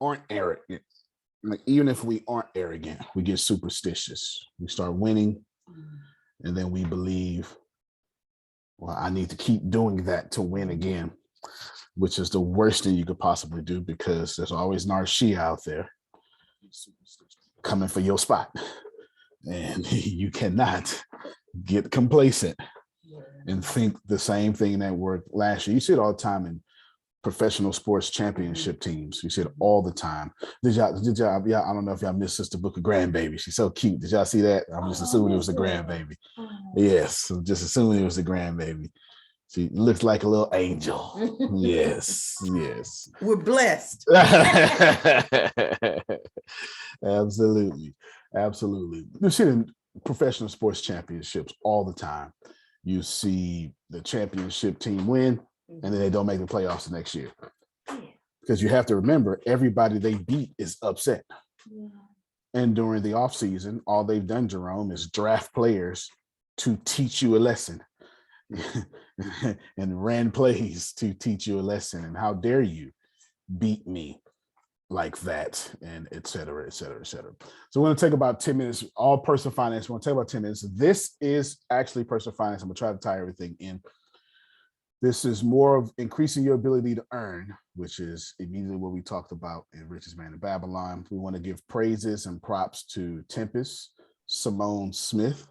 aren't arrogant, like even if we aren't arrogant, we get superstitious. We start winning, and then we believe, well, I need to keep doing that to win again, which is the worst thing you could possibly do because there's always Narshia out there coming for your spot. And you cannot get complacent and think the same thing that worked last year. You see it all the time in professional sports championship teams. You see it all the time. Did y'all, yeah, I don't know if y'all missed Sister Book of Grandbaby. She's so cute. Did y'all see that? I'm just assuming it was a grandbaby. Yes, I'm just assuming it was a grandbaby. She looks like a little angel. Yes, yes. We're blessed. Absolutely. Absolutely. You see it in professional sports championships all the time. You see the championship team win, and then they don't make the playoffs the next year. Because you have to remember, everybody they beat is upset. And during the offseason, all they've done, Jerome, is draft players to teach you a lesson. And ran plays to teach you a lesson. And how dare you beat me like that, and et cetera, et cetera, et cetera. So we're going to take about 10 minutes, all personal finance. We're going to take about 10 minutes. This is actually personal finance. I'm going to try to tie everything in. This is more of increasing your ability to earn, which is immediately what we talked about in Richest Man in Babylon. We want to give praises and props to Tempest, Simone Smith.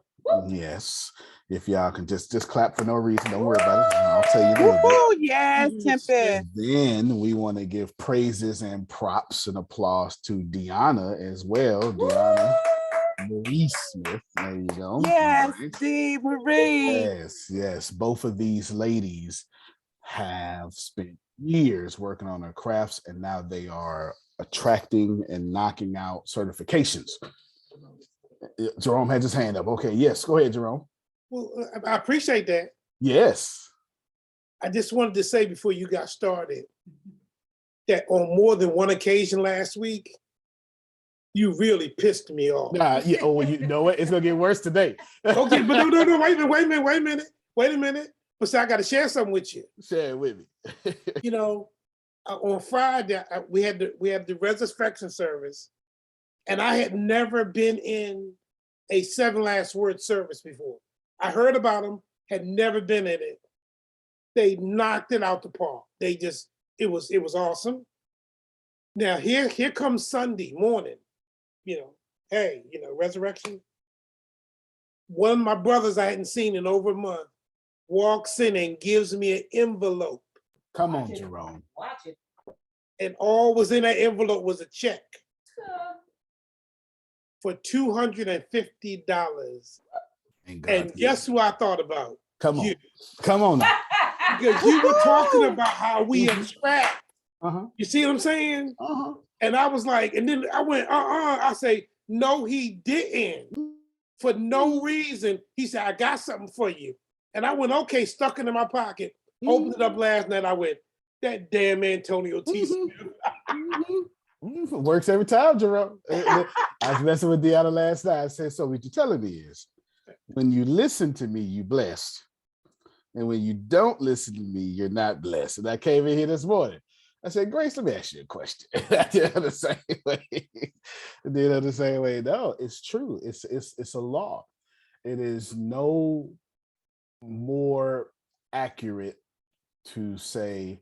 Yes. If y'all can just clap for no reason, don't worry about it. I'll tell you that. Oh, yes, Tempest. Then we want to give praises and props and applause to Deanna as well. Deanna Marie Smith. There you go. Yes, right. D. Marie. Yes, yes. Both of these ladies have spent years working on their crafts, and now they are attracting and knocking out certifications. Jerome had his hand up. Okay, yes, go ahead, Jerome. Well, I appreciate that. Yes. I just wanted to say before you got started that on more than one occasion last week, you really pissed me off. Nah, yeah, oh, well, you know what? It's gonna get worse today. Okay, but no, wait a minute. But see, I got to share something with you. Share it with me. You know, on Friday we had the resurrection service, and I had never been in a 7 last word service before. I heard about them, had never been in it. They knocked it out the park. It was awesome. Now here comes Sunday morning, resurrection. One of my brothers I hadn't seen in over a month walks in and gives me an envelope. Come on, Jerome. Watch it. And all was in that envelope was a check for $250. And guess who I thought about? Come on. You. Come on. Because you were talking about how we attract. Uh-huh. You see what I'm saying? Uh-huh. And I was like, and then I went, I say, no, he didn't. For no reason. He said, I got something for you. And I went, okay, stuck it in my pocket. Opened it up last night. I went, that damn Antonio T. Works every time, Jerome. I was messing with Deanna last night. I said, so what you're telling me is, when you listen to me, you blessed. And when you don't listen to me, you're not blessed. And I came in here this morning. I said, Grace, let me ask you a question. I did it the same way. No, it's true. It's a law. It is no more accurate to say,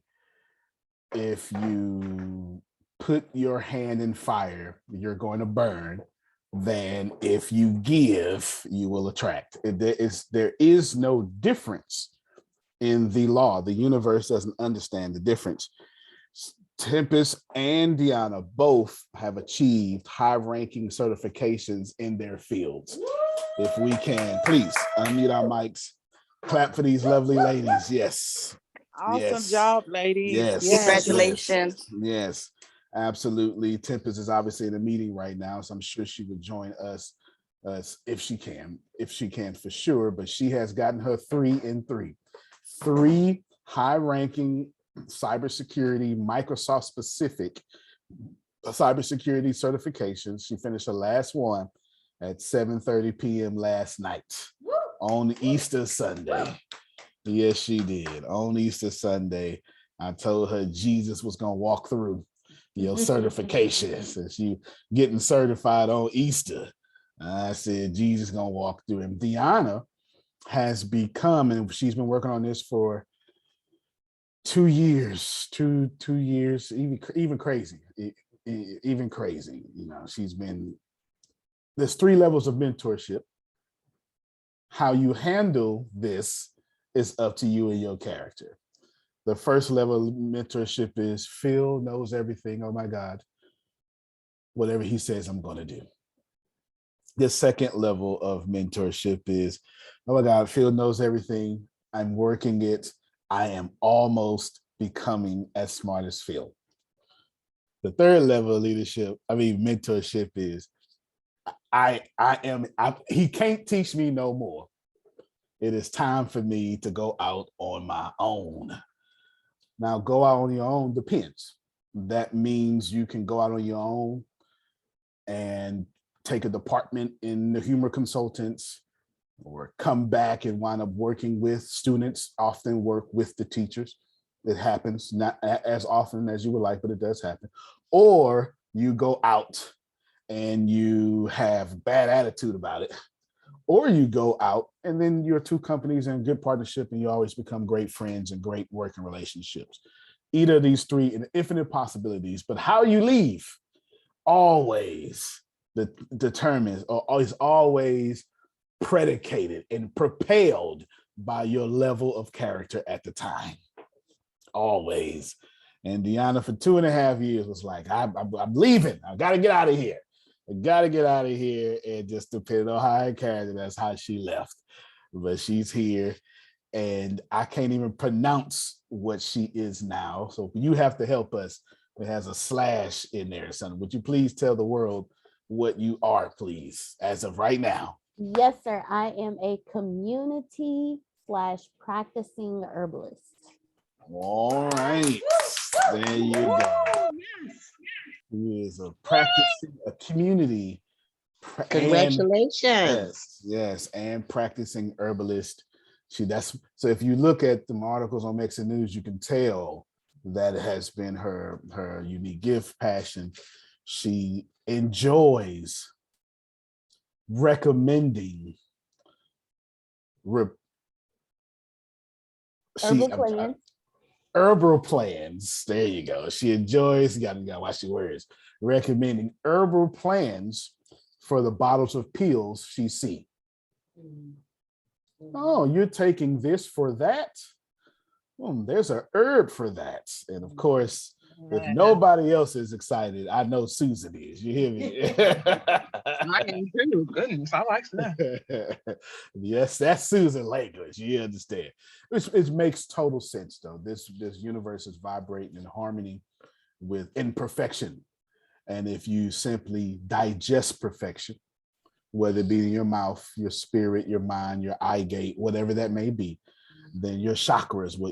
if you put your hand in fire, you're going to burn, than if you give, you will attract. There is no difference in the law. The universe doesn't understand the difference. Tempest and Deanna both have achieved high-ranking certifications in their fields. If we can, please unmute our mics, clap for these lovely ladies. Yes. Awesome job, ladies. Yes. Congratulations. Yes. Absolutely. Tempest is obviously in a meeting right now, so I'm sure she would join us if she can for sure. But she has gotten her 3 in 3. 3 high-ranking cybersecurity, Microsoft specific cybersecurity certifications. She finished her last one at 7:30 p.m. last night on Easter Sunday. Yes, she did. On Easter Sunday, I told her Jesus was gonna walk through. your certifications. And she getting certified on Easter. I said, Jesus gonna walk through him. Deanna has become, and she's been working on this for 2 years, two years, even crazy, even crazy. You know, there's 3 levels of mentorship. How you handle this is up to you and your character. The first level of mentorship is Phil knows everything. Oh my God. Whatever he says, I'm going to do. The second level of mentorship is, oh my God, Phil knows everything. I'm working it. I am almost becoming as smart as Phil. The third level of mentorship is, he can't teach me no more. It is time for me to go out on my own. Now, go out on your own depends. That means you can go out on your own and take a department in the humor consultants, or come back and wind up working with students, often work with the teachers. It happens, not as often as you would like, but it does happen. Or you go out and you have bad attitude about it. Or you go out and then you're 2 companies in good partnership and you always become great friends and great working relationships. Either of these 3 in infinite possibilities, but how you leave always determines, or is always predicated and propelled by your level of character at the time. Always. And Deanna for 2.5 years was like, I'm leaving. I got to get out of here. I got to get out of here. And just depending on how I character, that's how she left. But she's here. And I can't even pronounce what she is now. So you have to help us. It has a slash in there, son. Would you please tell the world what you are, please, as of right now? Yes, sir. I am a community/practicing herbalist. All right. There you go. He is a community. Congratulations. Yes, and practicing herbalist. So if you look at the articles on Mexican News, you can tell that has been her unique gift, passion. She enjoys recommending herbal plans. There you go. She enjoys, you gotta watch your words, recommending herbal plans for the bottles of pills she sees. Oh, you're taking this for that? There's a herb for that. And of course, if nobody else is excited, I know Susan is. You hear me? I am too. Goodness, I like that. Yes, that's Susan language. You understand? It makes total sense, though. This universe is vibrating in harmony with imperfection. And if you simply digest perfection, whether it be in your mouth, your spirit, your mind, your eye gate, whatever that may be, then your chakras will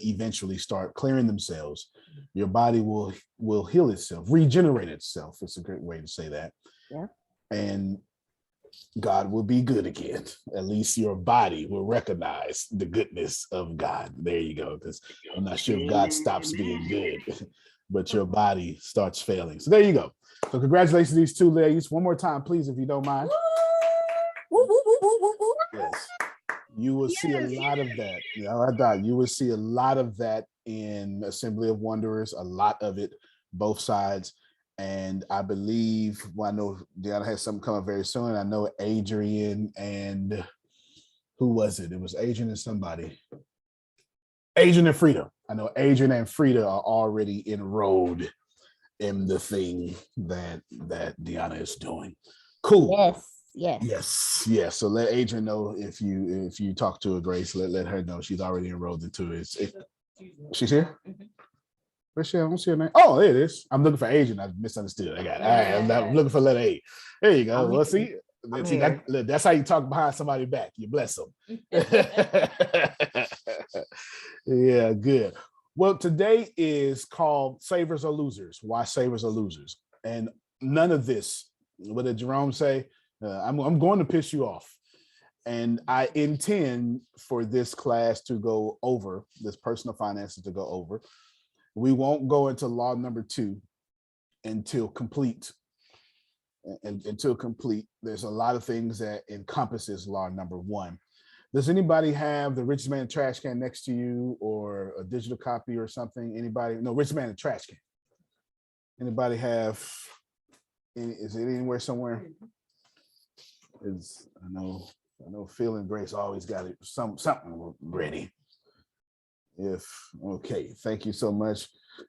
eventually start clearing themselves. Your body will heal itself, regenerate itself. It's a great way to say that. Yeah. And God will be good again. At least your body will recognize the goodness of God. There you go. Because I'm not sure if God stops being good, but your body starts failing. So there you go. So congratulations to these 2 ladies. One more time, please, if you don't mind. Yes. You will see a lot of that. You will see a lot of that in Assembly of Wanderers, a lot of it, both sides. And I believe, I know Deanna has something coming very soon. I know Adrian and who was it? It was Adrian and somebody. Adrian and Frida. I know Adrian and Frida are already enrolled in the thing that Deanna is doing. Cool. Yes. So let Adrian know if you talk to her, Grace. Let her know she's already enrolled into it. She's here. Where's she? I don't see her name. Oh, there it is. I'm looking for Adrian. I misunderstood. I got it. All right, I'm looking for letter A. There you go. Well, see that's how you talk behind somebody's back. You bless them. Yeah, good. Well, today is called Savers or Losers. Why savers or losers? And none of this. What did Jerome say? I'm going to piss you off. And I intend for this class to go over, this personal finances to go over. we won't go into law number 2 until complete. Until complete. There's a lot of things that encompasses law number 1. Does anybody have the Rich Man trash can next to you, or a digital copy or something? Anybody? No, Rich Man trash can. Anybody have? Is it anywhere somewhere? I know Phil and Grace always got it something ready. Okay, thank you so much.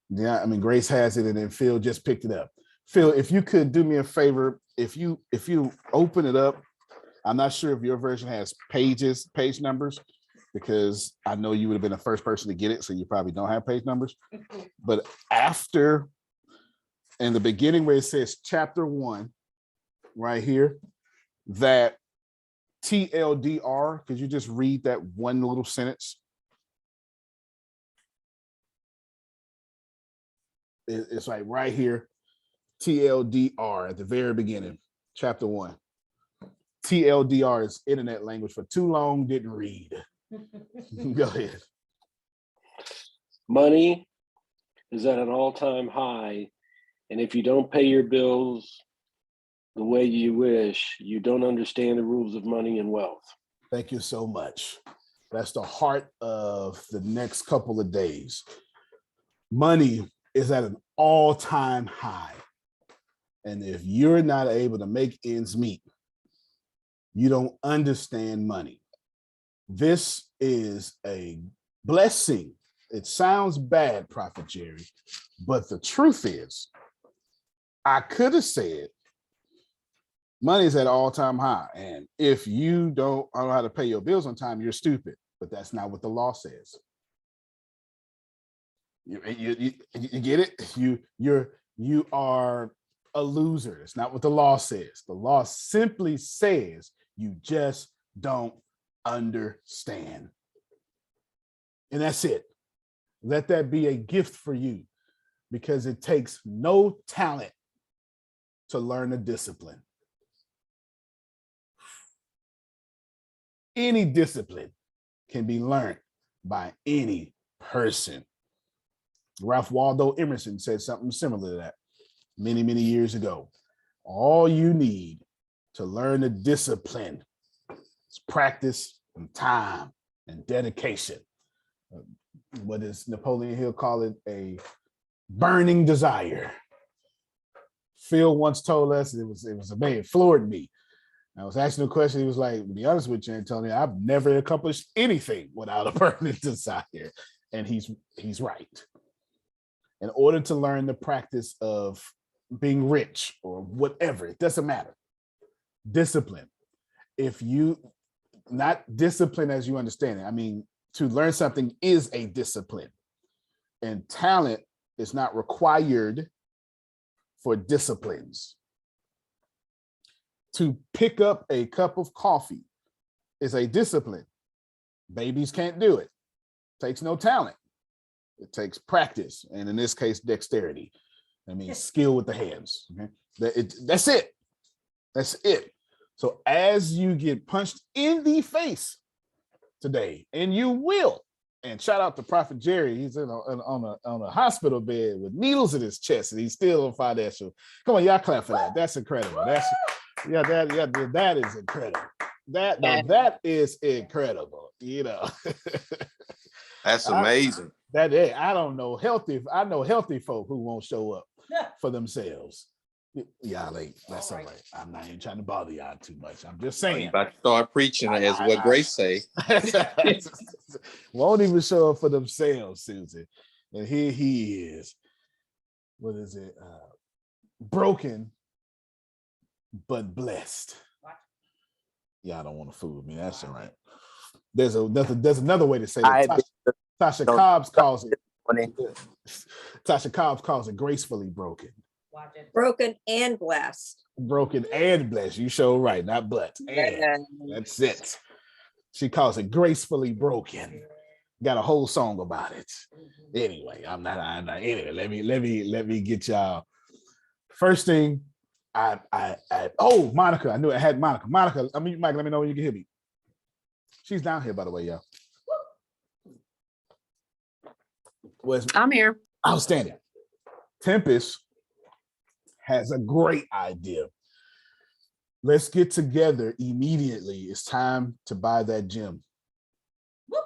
Yeah, I mean Grace has it, and then Phil just picked it up. Phil, if you could do me a favor, if you open it up, I'm not sure if your version has page numbers, because I know you would have been the first person to get it, so you probably don't have page numbers. But after, in the beginning where it says chapter 1, right here, that TLDR, could you just read that one little sentence? It's like right here, TLDR at the very beginning, chapter 1. TLDR is internet language for too long, didn't read. Go ahead. Money is at an all-time high, and if you don't pay your bills the way you wish, you don't understand the rules of money and wealth. Thank you so much. That's the heart of the next couple of days. Money is at an all-time high. And if you're not able to make ends meet, you don't understand money. This is a blessing. It sounds bad, Prophet Jerry, but the truth is, I could have said money is at an all-time high. And if you don't know how to pay your bills on time, you're stupid. But that's not what the law says. You get it? You are a loser. It's not what the law says. The law simply says you just don't understand. And that's it. Let that be a gift for you, because it takes no talent to learn a discipline. Any discipline can be learned by any person. Ralph Waldo Emerson said something similar to that many, many years ago. All you need to learn a discipline is practice and time and dedication. What does Napoleon Hill call it? A burning desire. Phil once told us it was a man, it floored me. I was asking a question. He was like, to be honest with you, Antonio, I've never accomplished anything without a burning desire. And he's right. In order to learn the practice of being rich or whatever, it doesn't matter. Discipline. If you, not discipline as you understand it, I mean, to learn something is a discipline. And talent is not required for disciplines. To pick up a cup of coffee is a discipline. Babies can't do it. Takes no talent. It takes practice, and in this case, dexterity. I mean, skill with the hands. Okay? That's it. That's it. So as you get punched in the face today, and you will, and shout out to Prophet Jerry, he's on a hospital bed with needles in his chest, and he's still on financial. Come on, y'all clap for that. That's incredible. That is incredible. That is incredible. You know, that's amazing. I don't know I know healthy folk who won't show up for themselves. Y'all ain't, that's all right. I'm not even trying to bother y'all too much. I'm just saying. You about to start preaching as what Grace say. Won't even show up for themselves, Susan. And here he is. What is it? Broken, but blessed. Y'all don't want to fool me. That's all right. There's another way to say that. Tasha Cobbs calls it. Tasha Cobbs calls it gracefully broken. Broken and blessed. Broken and blessed. You show right, not but. And that's it. She calls it gracefully broken. Got a whole song about it. Anyway, I'm not. Anyway, let me get y'all. First thing, oh, Monica. I knew I had Monica. Monica, Mike, let me know when you can hear me. She's down here, by the way, y'all. I'm here. Outstanding. Tempest has a great idea. Let's get together immediately. It's time to buy that gym. Whoop,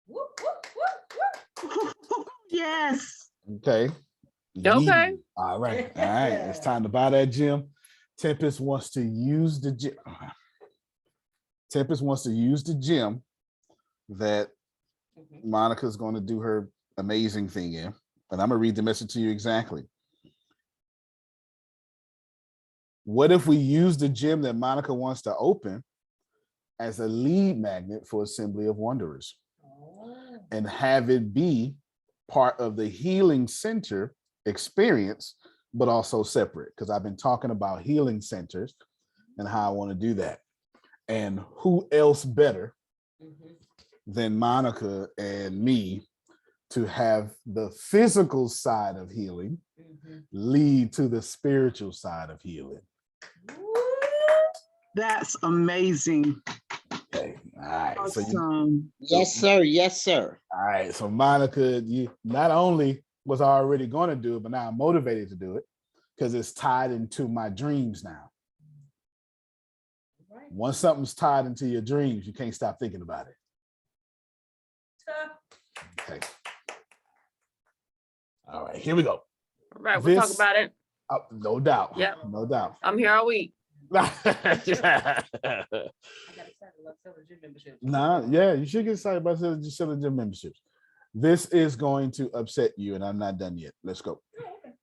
whoop, whoop, whoop, whoop. Yes. Okay. Okay. All right. All right. It's time to buy that gym. Tempest wants to use the gym. Tempest wants to use the gym that Monica's going to do her amazing thing in. And I'm going to read the message to you exactly. What if we use the gym that Monica wants to open as a lead magnet for Assembly of Wanderers and have it be part of the healing center experience, but also separate? Because I've been talking about healing centers and how I want to do that. And who else better than Monica and me to have the physical side of healing lead to the spiritual side of healing? That's amazing. Okay. All right. Awesome. Yes, sir. Yes, sir. All right. So Monica, you not only was I already going to do it, but now I'm motivated to do it because it's tied into my dreams now. Right. Once something's tied into your dreams, you can't stop thinking about it. Okay. All right, here we go. All right, we'll talk This- about it. No doubt. Yep. No doubt. I'm here all week. I got excited about selling gym memberships. Yeah, you should get excited about selling gym memberships. This is going to upset you, and I'm not done yet. Let's go. Oh, okay.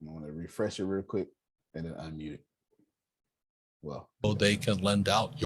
I want to refresh it real quick and then unmute it. Well, So they can lend out.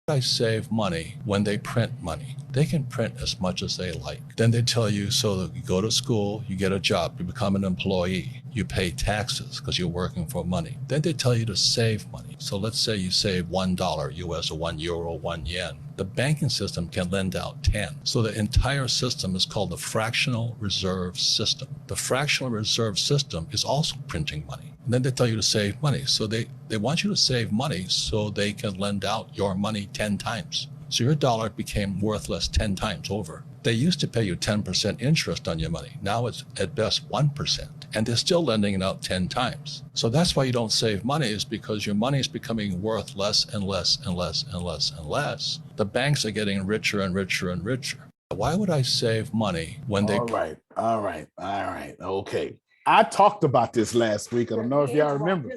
I save money when they print money. They can print as much as they like. Then they tell you, so that you go to school, you get a job, you become an employee, you pay taxes because you're working for money. Then they tell you to save money. So let's say you save $1 US or €1, 1 yen. The banking system can lend out 10. So the entire system is called the fractional reserve system. The fractional reserve system is also printing money. And then they tell you to save money. So they want you to save money so they can lend out your money 10 times. So your dollar became worthless 10 times over. They used to pay you 10% interest on your money. Now it's at best 1%. And they're still lending it out 10 times. So that's why you don't save money, is because your money is becoming worth less and less and less and less and less. The banks are getting richer and richer and richer. Why would I save money when they... all right. Okay. I talked about this last week. I don't know if y'all remember.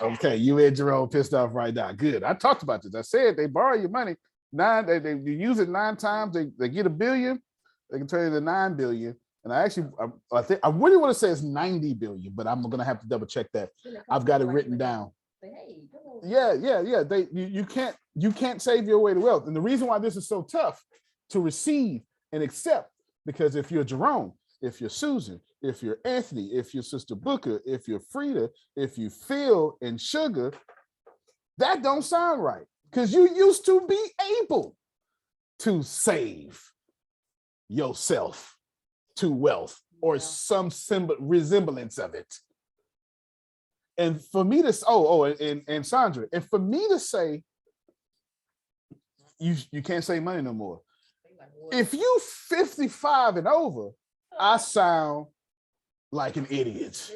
Okay, you and Jerome pissed off right now. Good. I talked about this. I said they borrow your money. They use it 9 times. They get $1 billion. They can turn it into 9 billion. And I think I really want to say it's 90 billion, but I'm gonna have to double check that. I've got it written down. Yeah. You can't save your way to wealth. And the reason why this is so tough to receive and accept, because if you're Jerome, if you're Susan, if you're Anthony, if you're Sister Booker, if you're Frida, if you Phil and Sugar, that don't sound right. Because you used to be able to save yourself to wealth or some resemblance of it. And for me to, and Sandra, and for me to say, you can't save money no more. If you 55 and over, I sound like an idiot.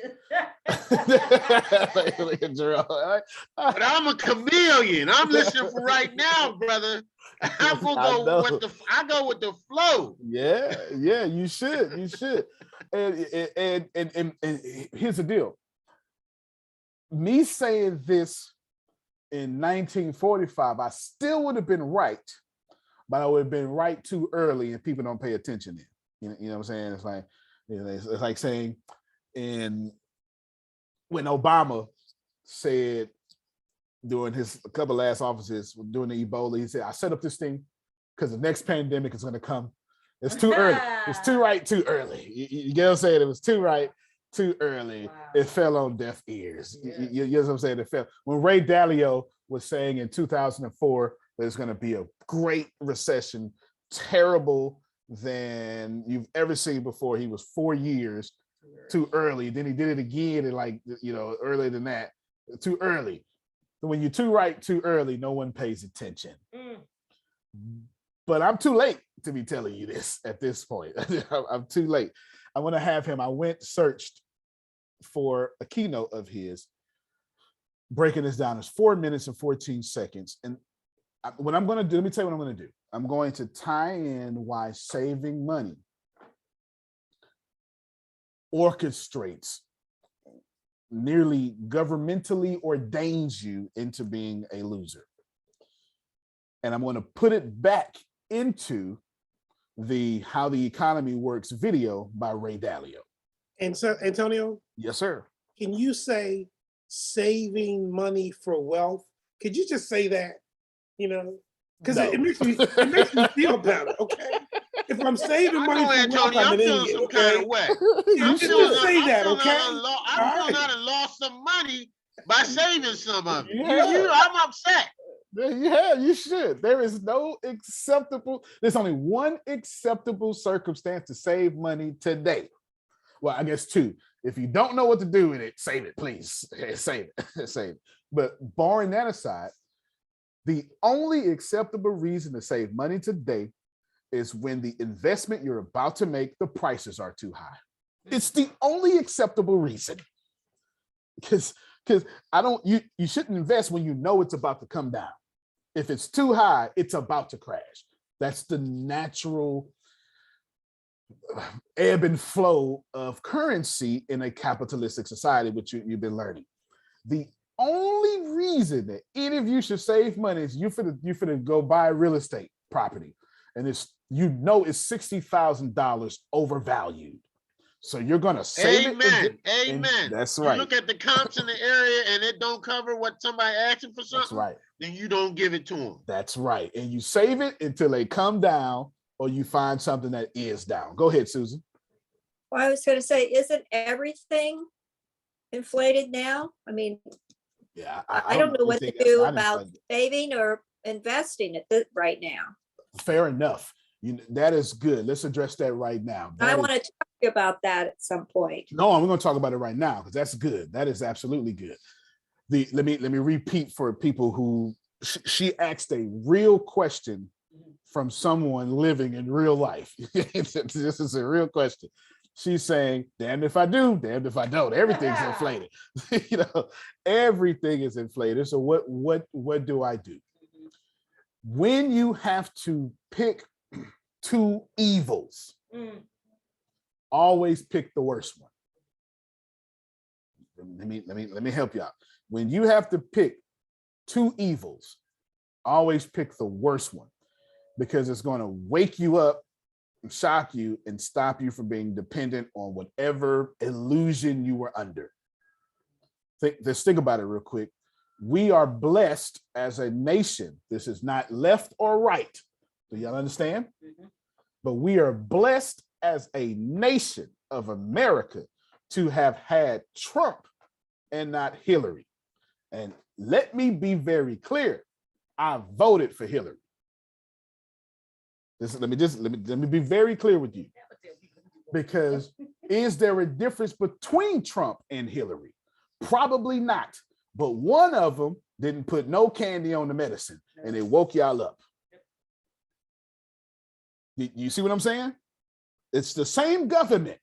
But I'm a chameleon. I'm listening for right now, brother. I'm gonna go with the flow. Yeah, you should. And here's the deal. Me saying this in 1945, I still would have been right, but I would have been right too early, and people don't pay attention then. You know what I'm saying? It's like saying when Obama said during his couple last offices during the Ebola, he said, I set up this thing because the next pandemic is going to come. It's too early. It's too right, too early. You get what I'm saying? It was too right, too early. Wow. It fell on deaf ears. Yeah. You know what I'm saying? It fell. When Ray Dalio was saying in 2004, there's going to be a great recession, terrible than you've ever seen before. He was 4 years too early. Then he did it again and earlier than that, too early. When you're too right, too early, no one pays attention. but I'm too late to be telling you this at this point. I'm too late. I want to have him. I searched for a keynote of his, breaking this down. It's 4 minutes and 14 seconds. And what I'm going to do, let me tell you what I'm going to do. I'm going to tie in why saving money orchestrates, nearly governmentally ordains you into being a loser. And I'm going to put it back into the How the Economy Works video by Ray Dalio. And so, Antonio, Yes, sir. can you say saving money for wealth? Could you just say that? You know, because No. it makes me feel better. Okay, if I'm saving I money know, for wealth, Antonio, I'm I'm an feeling idiot. some Okay, kind of way. You I'm should. feeling say that, I'm okay? feeling All I right. lost some money by saving some of it. Yeah. I'm upset. Yeah, you should. There is no acceptable, there's only one acceptable circumstance to save money today. Well, I guess two. If you don't know what to do with it, save it, please. Save it. Save it. But barring that aside, the only acceptable reason to save money today is when the investment you're about to make, the prices are too high. It's the only acceptable reason. Because you shouldn't invest when you know it's about to come down. If it's too high, it's about to crash. That's the natural ebb and flow of currency in a capitalistic society, which you've been learning. The only reason that any of you should save money is you finna go buy real estate property, and it's $60,000 overvalued. So you're gonna save it. Amen. That's You right. look at the comps in the area and it don't cover what somebody asking for something. That's right. Then you don't give it to them. That's right. And you save it until they come down or you find something that is down. Go ahead, Susan. Well, I was going to say, isn't everything inflated now? I mean, yeah, I don't know what to do about saving or investing right now. Fair enough. That is good. Let's address that right now. I want to talk to you about that at some point. No, I'm going to talk about it right now because that's good. That is absolutely good. Let me repeat for people who she asked a real question from someone living in real life. This is a real question. She's saying, damned if I do, damned if I don't. Everything's inflated. Everything is inflated. So what do I do? When you have to pick two evils, always pick the worst one. Let me help you out. When you have to pick two evils, always pick the worst one, because it's going to wake you up and shock you and stop you from being dependent on whatever illusion you were under. Let's think about it real quick. We are blessed as a nation. This is not left or right. Do y'all understand? But we are blessed as a nation of America to have had Trump and not Hillary. And let me be very clear. I voted for Hillary. Let me be very clear with you. Because is there a difference between Trump and Hillary? Probably not. But one of them didn't put no candy on the medicine and it woke y'all up. You see what I'm saying? It's the same government,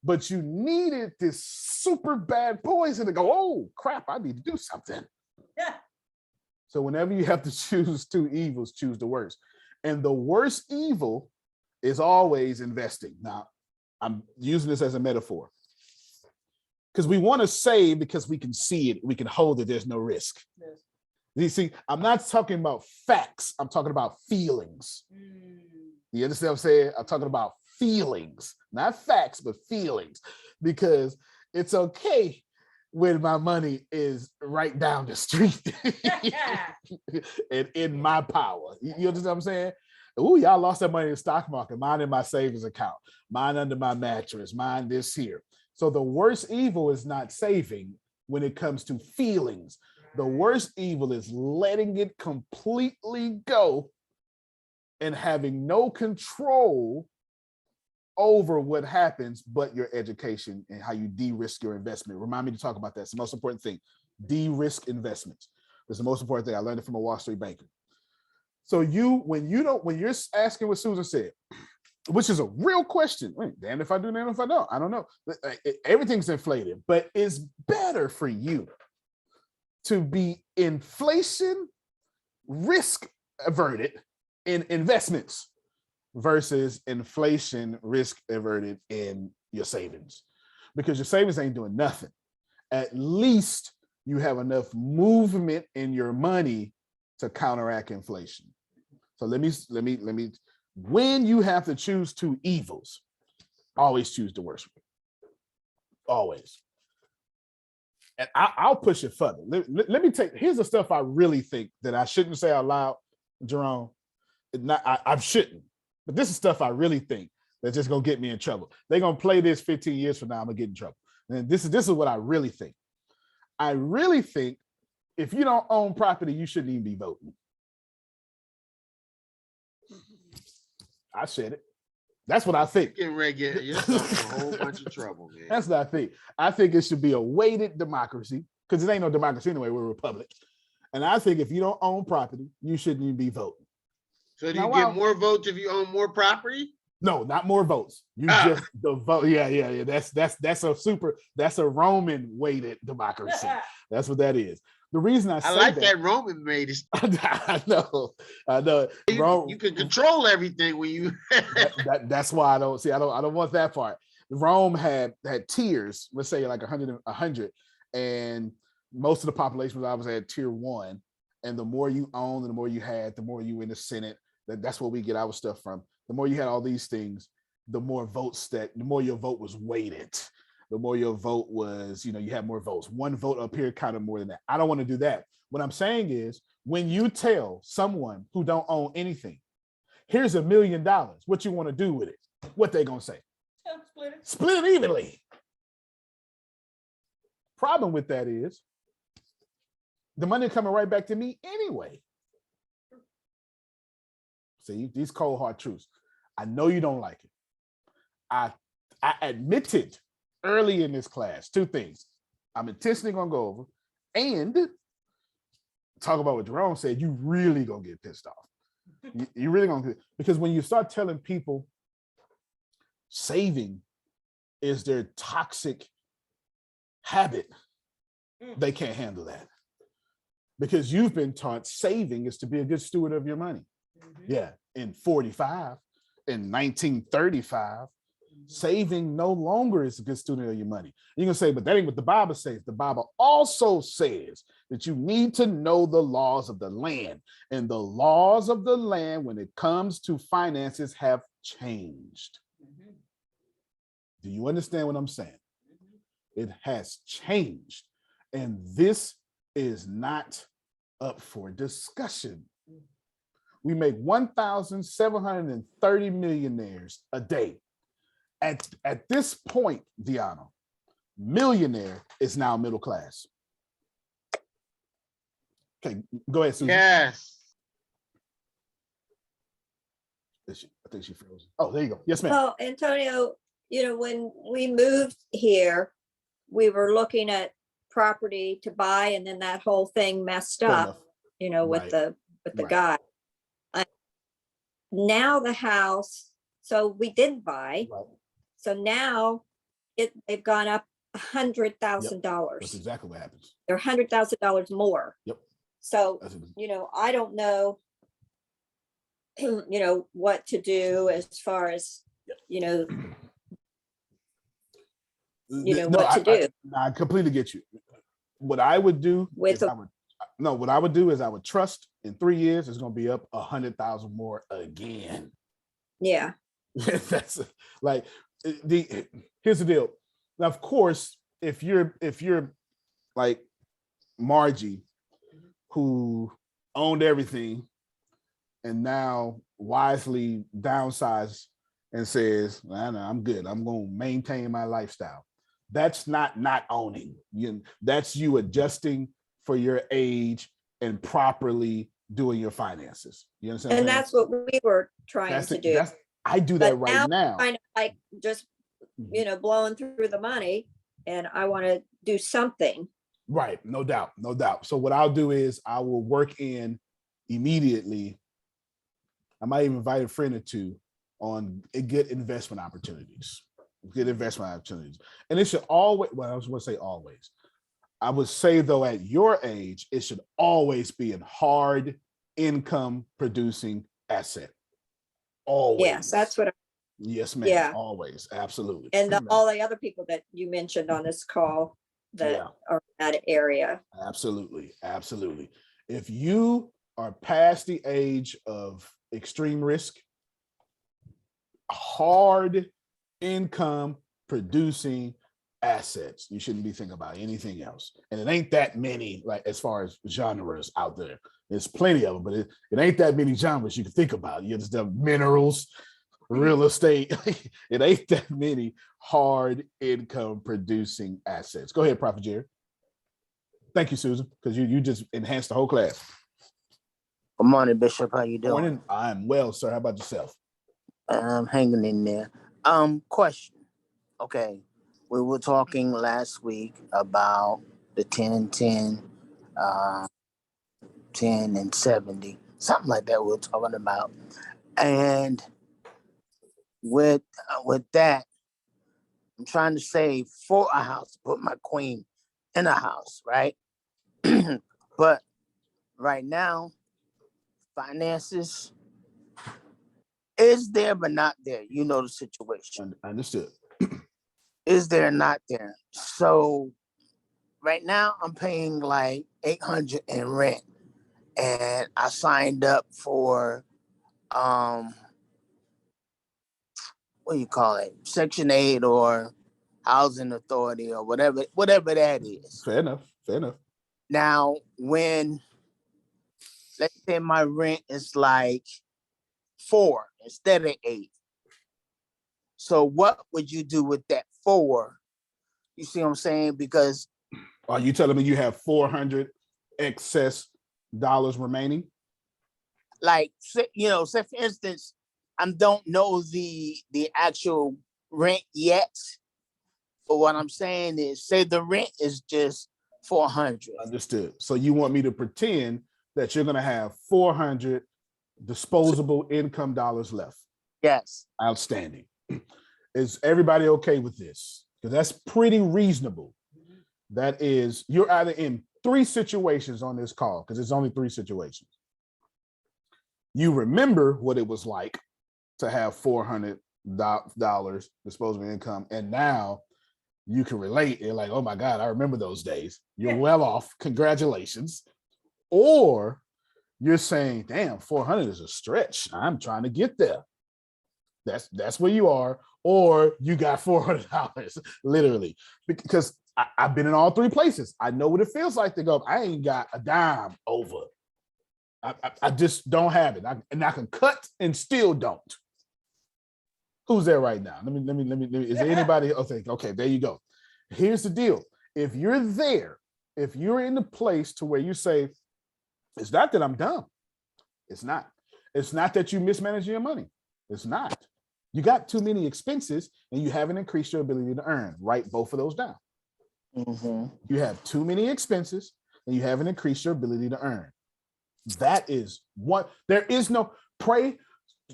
but you needed this super bad poison to go, oh crap, I need to do something. Yeah. So whenever you have to choose two evils, choose the worst. And the worst evil is always investing. Now, I'm using this as a metaphor because we want to save because we can see it, we can hold it, there's no risk. Yes. You see, I'm not talking about facts, I'm talking about feelings. You understand what I'm saying? I'm talking about feelings, not facts, but feelings, because it's okay when my money is right down the street and in my power. You understand what I'm saying? Ooh, y'all lost that money in the stock market. Mine in my savings account. Mine under my mattress. Mine this here. So the worst evil is not saving when it comes to feelings. The worst evil is letting it completely go and having no control over what happens but your education and how you de-risk your investment. Remind me to talk about that. It's the most important thing. De-risk investments. It's the most important thing. I learned it from a Wall Street banker. So when you're asking what Susan said, which is a real question. Damn if I do, damn if I don't. I don't know. Everything's inflated, but it's better for you to be inflation risk averted in investments versus inflation risk averted in your savings, because your savings ain't doing nothing. At least you have enough movement in your money to counteract inflation. So let me when you have to choose two evils, always choose the worst one. Always. And I'll push it further. Let me here's the stuff I really think that I shouldn't say out loud, Jerome. I shouldn't, but this is stuff I really think that's just gonna get me in trouble. They're gonna play this 15 years from now, I'm gonna get in trouble. And this is what I really think. I really think if you don't own property, you shouldn't even be voting. I said it. That's what I think. Getting ready to get yourself in a whole bunch of trouble, man. That's what I think. I think it should be a weighted democracy, because it ain't no democracy anyway. We're a republic. And I think if you don't own property, you shouldn't even be voting. So do you get more votes if you own more property? No, not more votes. You just the vote. Yeah. That's a Roman weighted democracy. That's what that is. The reason I say like that Roman made it. I know. You can control everything when you. That's why I don't want that part. Rome had tiers. Let's say like 100, and most of the population was obviously at tier 1. And the more you owned, and the more you had, the more you were in the Senate. That's where we get our stuff from. The more you had all these things, the more your vote was weighted. The more your vote was, you had more votes. One vote up here counted more than that. I don't want to do that. What I'm saying is, when you tell someone who don't own anything, here's $1 million, what you want to do with it? What they gonna say? Split it evenly. Problem with that is, the money coming right back to me anyway. See, these cold hard truths. I know you don't like it. I admitted early in this class 2 things I'm intentionally gonna go over and talk about what Jerome said. You really gonna get pissed off. You really gonna, because when you start telling people saving is their toxic habit, they can't handle that, because you've been taught saving is to be a good steward of your money. Yeah, in 1935, saving no longer is a good steward of your money. You're gonna say, but that ain't what the Bible says. The Bible also says that you need to know the laws of the land, and the laws of the land when it comes to finances have changed. Do you understand what I'm saying? It has changed, and this is not up for discussion. We make 1,730 millionaires a day. At this point, Deanna, millionaire is now middle class. Okay, go ahead, Susan. Yes. I think she froze. Oh, there you go. Yes, ma'am. Well, Antonio, when we moved here, we were looking at property to buy, and then that whole thing messed up, with the guy. Now the house, so we didn't buy. Right. So now they've gone up $100,000. That's exactly what happens. They're $100,000 more. Yep. So, I don't know, what to do as far as, what to do. I completely get you. What I would do is I would trust in 3 years it's going to be up 100,000 more again. Yeah. That's like here's the deal. Now, of course, if you're like Margie, who owned everything and now wisely downsized and says, I'm good. I'm going to maintain my lifestyle. That's not owning. That's you adjusting for your age and properly doing your finances. You understand? And that's what we were trying to do. I do that right now. Kind of like just, blowing through the money, and I want to do something. Right. No doubt. So what I'll do is I will work in immediately I might even invite a friend or two on good investment opportunities. Good investment opportunities. And it should always, well, I was going to say always. I would say, though, at your age, it should always be a hard income producing asset. Always. Yes, that's what. Yes, ma'am. Yeah. Always. Absolutely. And all the other people that you mentioned on this call that are in that area. Absolutely. Absolutely. If you are past the age of extreme risk, hard income producing assets, you shouldn't be thinking about anything else. And it ain't that many, like as far as genres out there. There's plenty of them, but it ain't that many genres you can think about. You understand? Minerals, real estate. It ain't that many hard income producing assets. Go ahead, Prophet Jerry. Thank you, Susan, because you just enhanced the whole class. Good morning, Bishop. How you doing? Morning. I'm well, sir. How about yourself? I'm hanging in there. Question. Okay. We were talking last week about the 10, 10, 10 and 70, something like that we were talking about. And with that, I'm trying to save for a house, put my queen in a house, right? But right now, finances is there, but not there. You know the situation. Understood. Is there, not there. So right now I'm paying like $800 in rent. And I signed up for what do you call it? Section 8 or Housing Authority or whatever that is. Fair enough. Now, when let's say my rent is like 4 instead of 8. So what would you do with that 4? You see what I'm saying? Because are you telling me you have 400 excess dollars remaining? Like, you know, say for instance, I don't know the actual rent yet. But what I'm saying is, say the rent is just 400. Understood. So you want me to pretend that you're going to have 400 disposable income dollars left? Yes. Outstanding. Is everybody okay with this? Because that's pretty reasonable. That is, you're either in 3 situations on this call, because it's only 3 situations. You remember what it was like to have $400 disposable income, and now you can relate. You're like, oh my God, I remember those days. You're well off. Congratulations. Or you're saying, damn, 400 is a stretch. I'm trying to get there. That's where you are. Or you got $400, literally, because I've been in all 3 places. I know what it feels like to go, I ain't got a dime over. I just don't have it. And I can cut and still don't. Who's there right now? Let me. Is there anybody? Okay, there you go. Here's the deal. If you're there, if you're in the place to where you say, it's not that I'm dumb. It's not. It's not that you mismanage your money. It's not. You got too many expenses and you haven't increased your ability to earn. Write both of those down. Mm-hmm. You have too many expenses and you haven't increased your ability to earn. That is what, there is no pray,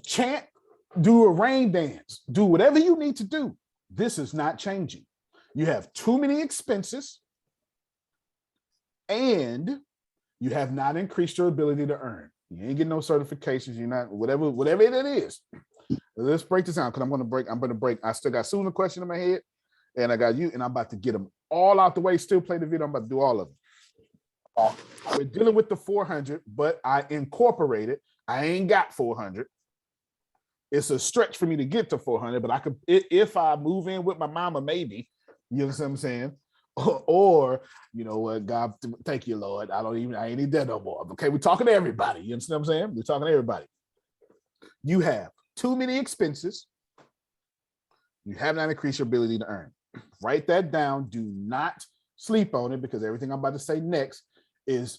chant, do a rain dance, do whatever you need to do. This is not changing. You have too many expenses and you have not increased your ability to earn. You ain't getting no certifications. You're not, whatever it is. Let's break this down because I'm going to break. I still got Susan a question in my head and I got you, and I'm about to get them all out the way, still play the video. I'm about to do all of them. We're dealing with the 400, but I incorporated. I ain't got 400. It's a stretch for me to get to 400, but I could, if I move in with my mama, maybe. You understand what I'm saying? Or, you know what, God, thank you, Lord. I ain't need that no more. Okay, we're talking to everybody. You understand what I'm saying? We're talking to everybody. You have too many expenses. You have not increased your ability to earn. Write that down. Do not sleep on it, because everything I'm about to say next is,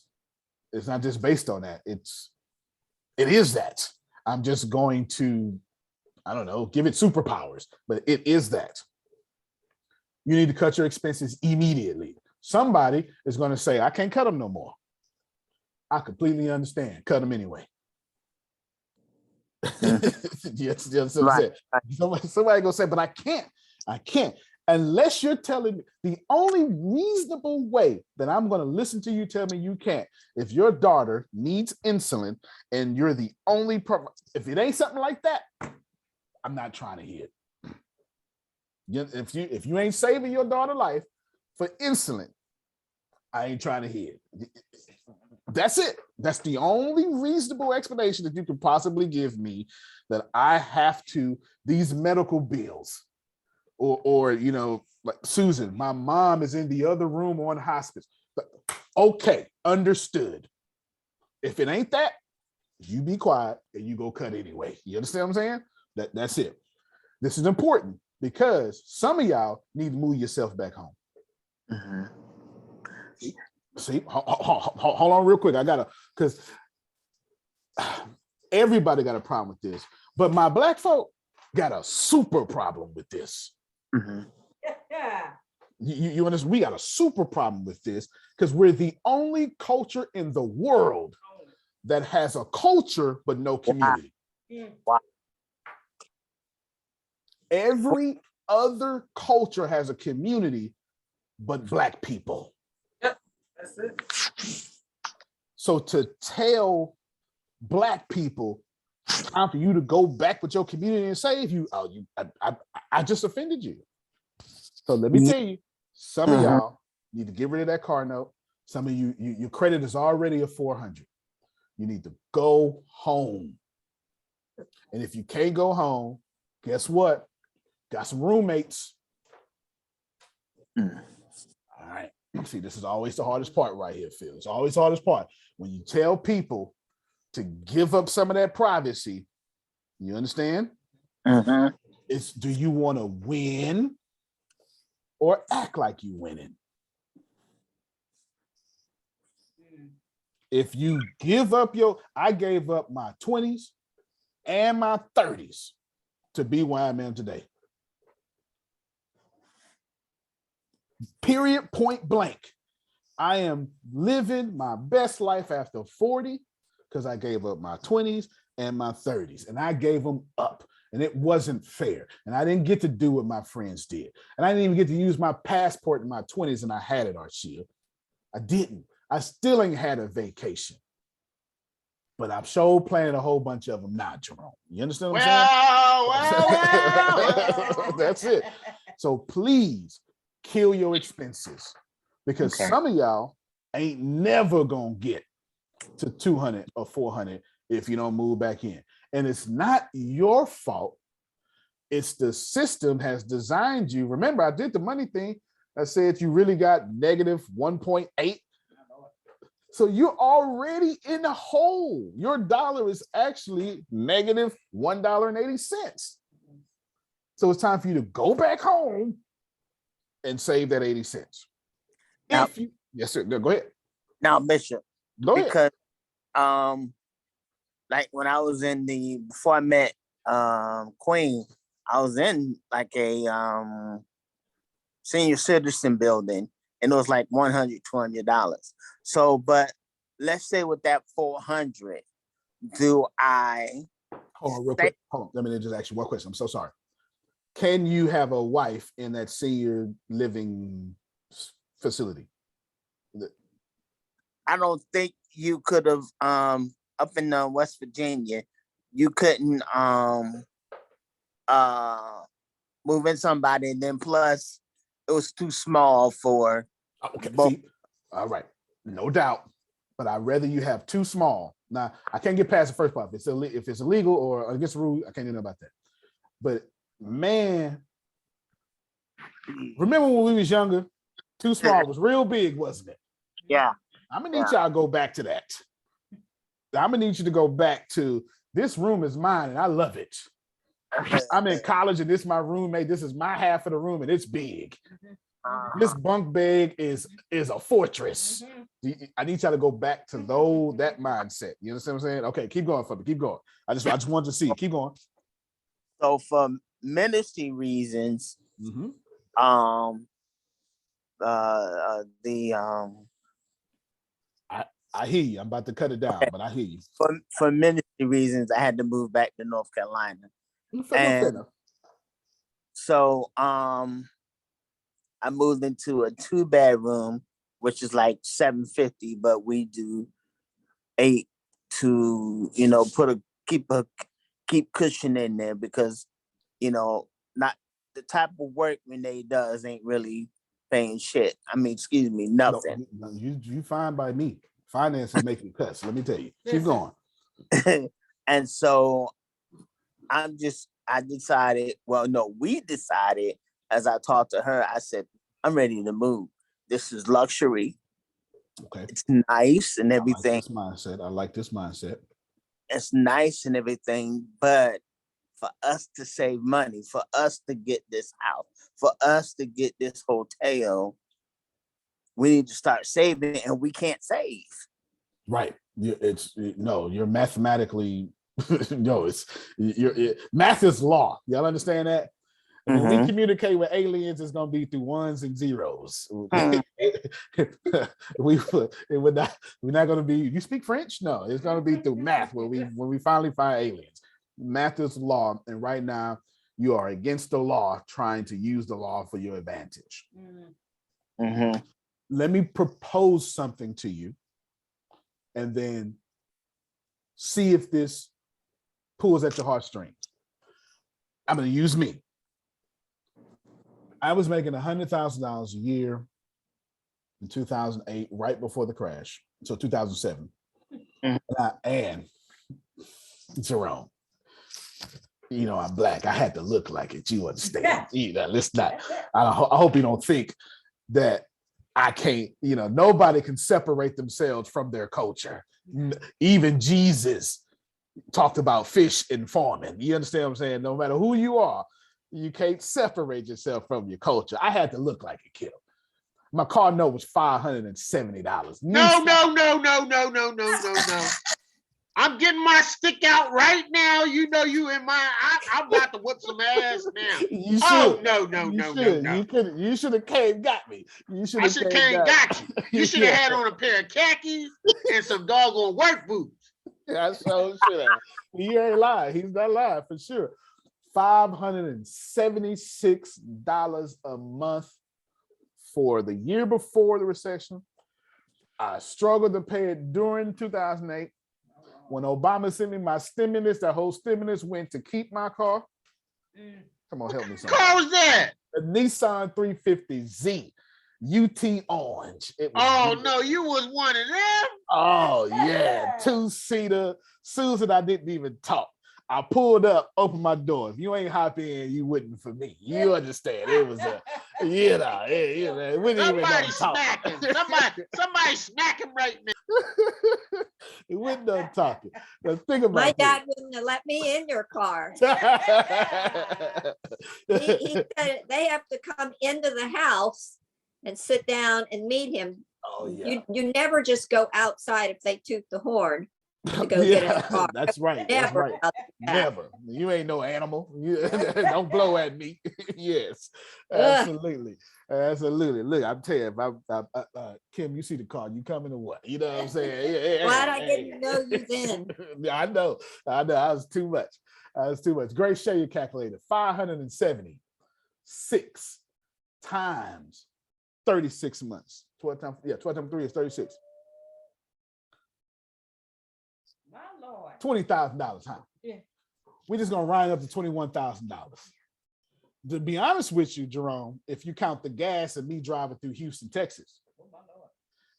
it's not just based on that. It is that. I'm just going to, I don't know, give it superpowers, but it is that. You need to cut your expenses immediately. Somebody is going to say, I can't cut them no more. I completely understand. Cut them anyway. Yes, what I'm saying. Somebody gonna say, but I can't. Unless you're telling me the only reasonable way that I'm gonna listen to you tell me you can't, if your daughter needs insulin and you're the only if it ain't something like that, I'm not trying to hear it. If you ain't saving your daughter's life for insulin, I ain't trying to hear it. That's it. That's the only reasonable explanation that you could possibly give me, that I have to, these medical bills, or like Susan, my mom is in the other room on hospice. But, okay, understood. If it ain't that, you be quiet and you go cut anyway. You understand what I'm saying? That's it. This is important because some of y'all need to move yourself back home. See, hold on real quick. I gotta, because everybody got a problem with this, but my black folk got a super problem with this. You understand? We got a super problem with this because we're the only culture in the world that has a culture but no community. Wow. Every other culture has a community but Black people. That's it. So to tell Black people time for you to go back with your community and save you, I just offended you. So let me tell you, some of y'all need to get rid of that car note. Some of you, your credit is already a 400. You need to go home. And if you can't go home, guess what? Got some roommates. All right. See, this is always the hardest part right here, Phil. It's always the hardest part. When you tell people to give up some of that privacy, you understand? It's, do you want to win or act like you winning? If you give up I gave up my 20s and my 30s to be where I am today. Period, point blank. I am living my best life after 40 because I gave up my 20s and my 30s, and I gave them up, and it wasn't fair. And I didn't get to do what my friends did. And I didn't even get to use my passport in my 20s, and I had it, Archie. I didn't. I still ain't had a vacation. But I'm sure planning a whole bunch of them now, Jerome. You understand what I'm saying? That's it. So please kill your expenses, because some of y'all ain't never gonna get to 200 or 400 if you don't move back in. And it's not your fault. It's the system has designed you. Remember, I did the money thing. I said you really got negative 1.8. So you're already in the hole. Your dollar is actually negative $1.80. So it's time for you to go back home and save that 80 cents. Now, yes, sir. No, go ahead. Now, Bishop, go ahead. Because like when I was before I met Queen, I was in like a senior citizen building, and it was like $100, $200. So, but let's say with that 400, do I? Hold on, real quick. Hold on. Let me just ask you one question. I'm so sorry. Can you have a wife in that senior living facility? I don't think you could have up in West Virginia, you couldn't move in somebody, and then plus it was too small for both. See, all right, no doubt, but I'd rather you have too small. Now I can't get past the first part. If it's illegal or against the rule, I can't do nothing about that. But man, remember when we was younger, too small was real big, wasn't it? Yeah. I'm gonna need y'all to go back to that. I'm gonna need you to go back to, this room is mine and I love it. I'm in college and this is my roommate. This is my half of the room and it's big. This bunk bed is a fortress. I need y'all to go back to that mindset. You understand what I'm saying? Okay, keep going for me. Keep going. I just wanted to see. Keep going. So for ministry reasons, I hear you. I'm about to cut it down, but I hear you. For ministry reasons, I had to move back to North Carolina. Fair enough. So I moved into a 2-bedroom, which is like $750, but we do 8 to, you know, keep cushion in there because, you know, not the type of work Renee does ain't really paying shit. I mean, excuse me, nothing. No, you fine by me. Finance is making cuts. Let me tell you. Keep going. And so we decided, as I talked to her, I said, I'm ready to move. This is luxury. Okay. It's nice and everything. I like this mindset. It's nice and everything, but for us to save money, for us to get this house, for us to get this hotel, we need to start saving, and we can't save. Right. You're mathematically math is law. Y'all understand that? When we communicate with aliens, it's gonna be through ones and zeros. We're not gonna be. You speak French? No, it's gonna be through math when we finally find aliens. Math is law, and right now you are against the law, trying to use the law for your advantage. Let me propose something to you, and then see if this pulls at your heartstrings. I'm gonna use me. I was making $100,000 a year in 2008, right before the crash. So 2007. And Jerome, you know, I'm black. I had to look like it. You understand? You know, let's not. I hope you don't think that I can't. You know, nobody can separate themselves from their culture. Even Jesus talked about fish and farming. You understand what I'm saying? No matter who you are, you can't separate yourself from your culture. I had to look like a kid. My car note was $570. No. I'm getting my stick out right now. You know you in my. I'm about to whip some ass now. You should. No. You should have came got me. I should have came got you. You should have had on a pair of khakis and some doggone work boots. Yeah, I so should have. He ain't lying. He's not lying for sure. $576 a month for the year before the recession. I struggled to pay it during 2008. When Obama sent me my stimulus, that whole stimulus went to keep my car. Come on, help me. What car was that? A Nissan 350Z, UT orange. No, you was one of them? Oh, yeah. 2-seater. Susan, I didn't even talk. I pulled up, opened my door. If you ain't hop in, you wouldn't for me. You understand? It was we didn't even know smacking. Somebody smacking right now. It wasn't done talking. Now think about my dad wouldn't have let me in your car. He said they have to come into the house and sit down and meet him. Oh yeah. You never just go outside if they toot the horn to go get in the car. That's right. Never. That's right. Never. You ain't no animal. Don't blow at me. Yes, absolutely. Absolutely. Look, I'm telling you, Kim, you see the car, you coming or what? You know what I'm saying? Glad I didn't know you then. I know. I was too much. Grace, share your calculator. 576 times 36 months. 12 times 3 is 36. My Lord. $20,000, huh? Yeah. We're just gonna round up to $21,000. To be honest with you, Jerome, if you count the gas and me driving through Houston, Texas,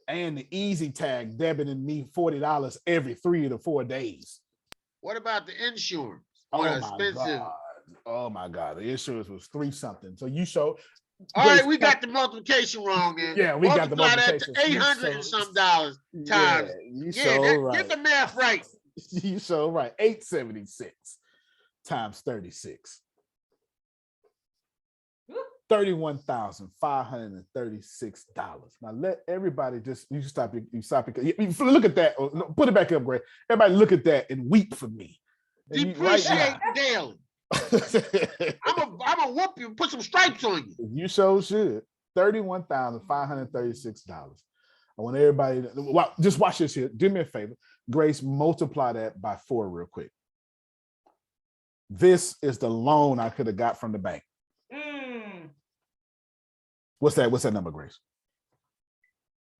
and the easy tag debiting me $40 every 3 to 4 days. What about the insurance? Oh my God. The insurance was 3 something. So you showed. All right, we got the multiplication wrong then. Yeah, we got the multiplication. That to $800 and some dollars times. Get the math right. You so right. 876 times 36. $31,536. Now let everybody you stop it. Look at that. Put it back up, Greg. Everybody look at that and weep for me. Depreciate daily. I'm gonna whoop you and put some stripes on you. You so should. $31,536. I want everybody to just watch this here. Do me a favor. Grace, multiply that by 4 real quick. This is the loan I could have got from the bank. What's that? What's that number, Grace?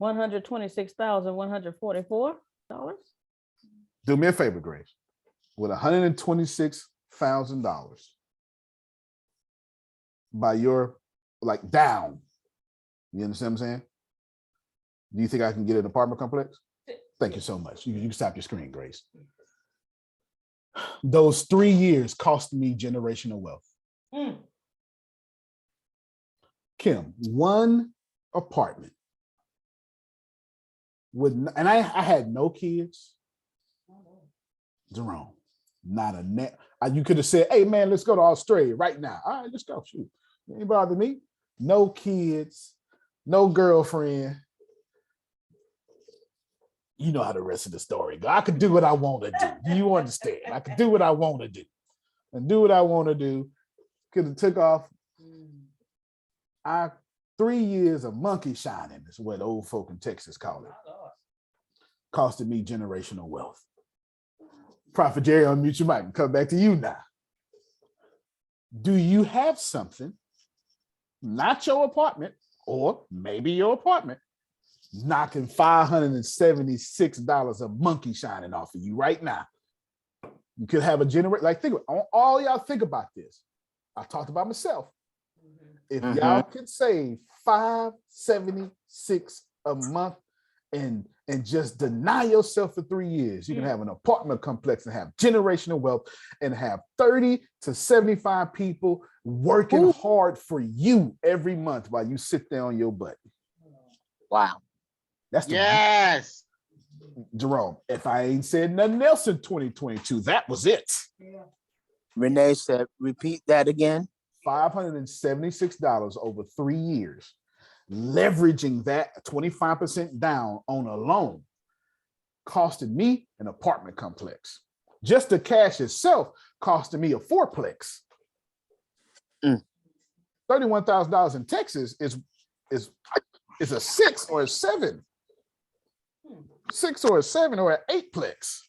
$126,144. Do me a favor, Grace. With $126,000 by your down. You understand what I'm saying? Do you think I can get an apartment complex? Thank you so much. You can stop your screen, Grace. Those 3 years cost me generational wealth. Kim, one apartment and I had no kids. Jerome, not a net. You could have said, hey man, let's go to Australia right now. All right, let's go. Shoot. You ain't bother me. No kids, no girlfriend. You know how the rest of the story go. I could do what I want to do. Do you understand? I could do what I want to do. And do what I want to do. Could have took off. 3 years of monkey shining is what old folk in Texas call it. Costed me generational wealth. Prophet Jerry, unmute your mic and come back to you now. Do you have something, not your apartment, or maybe your apartment, knocking $576 of monkey shining off of you right now? You could have a all y'all think about this. I talked about myself. If y'all could save $576 a month and just deny yourself for 3 years, you can have an apartment complex and have generational wealth and have 30 to 75 people working hard for you every month while you sit there on your butt. Wow. That's yes. Jerome, if I ain't said nothing else in 2022, that was it. Renee said, repeat that again. $576 over 3 years, leveraging that 25% down on a loan, costed me an apartment complex. Just the cash itself costed me a fourplex. $31,000 in Texas is a 6 or a 7. 6 or a 7 or an 8plex.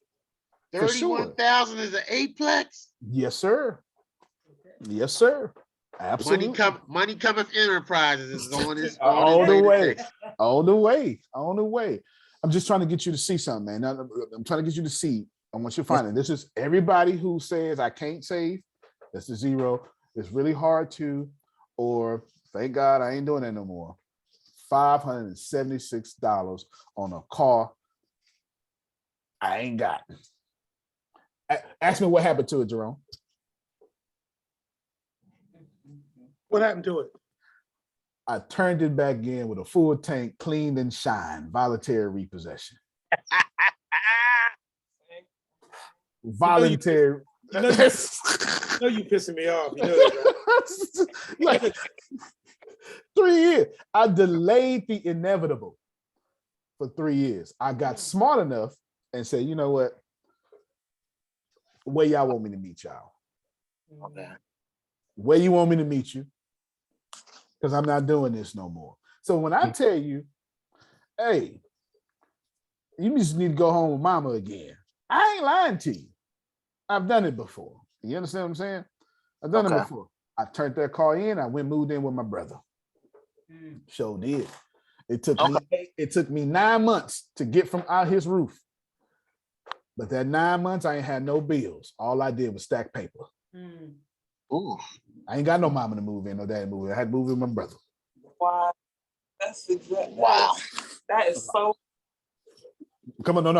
31,000 is an 8plex? Yes, sir. Yes, sir. Absolutely. Money cometh enterprises is on its on the way. I'm just trying to get you to see something, man. I'm trying to get you to see. I want you to find it. This is everybody who says I can't save. That's a 0. It's really hard to, or thank God I ain't doing that no more. $576 on a car I ain't got. Ask me what happened to it, Jerome. What happened to it? I turned it back in with a full tank, cleaned and shined, voluntary repossession. Voluntary. You know you pissing me off. You know that, right? Like 3 years. I delayed the inevitable for 3 years. I got smart enough and said, you know what? Where y'all want me to meet y'all? Okay. Where you want me to meet you? Because I'm not doing this no more. So when I tell you, hey, you just need to go home with mama again, I ain't lying to you. I've done it before. You understand what I'm saying? I've done it before. I turned that car in. I moved in with my brother. Sure did. It took me 9 months to get from out his roof. But that 9 months, I ain't had no bills. All I did was stack paper. Ooh. I ain't got no mama to move in, no daddy to move in. I had to move in with my brother. Wow. That's exactly. Wow. That is so. Come on, no.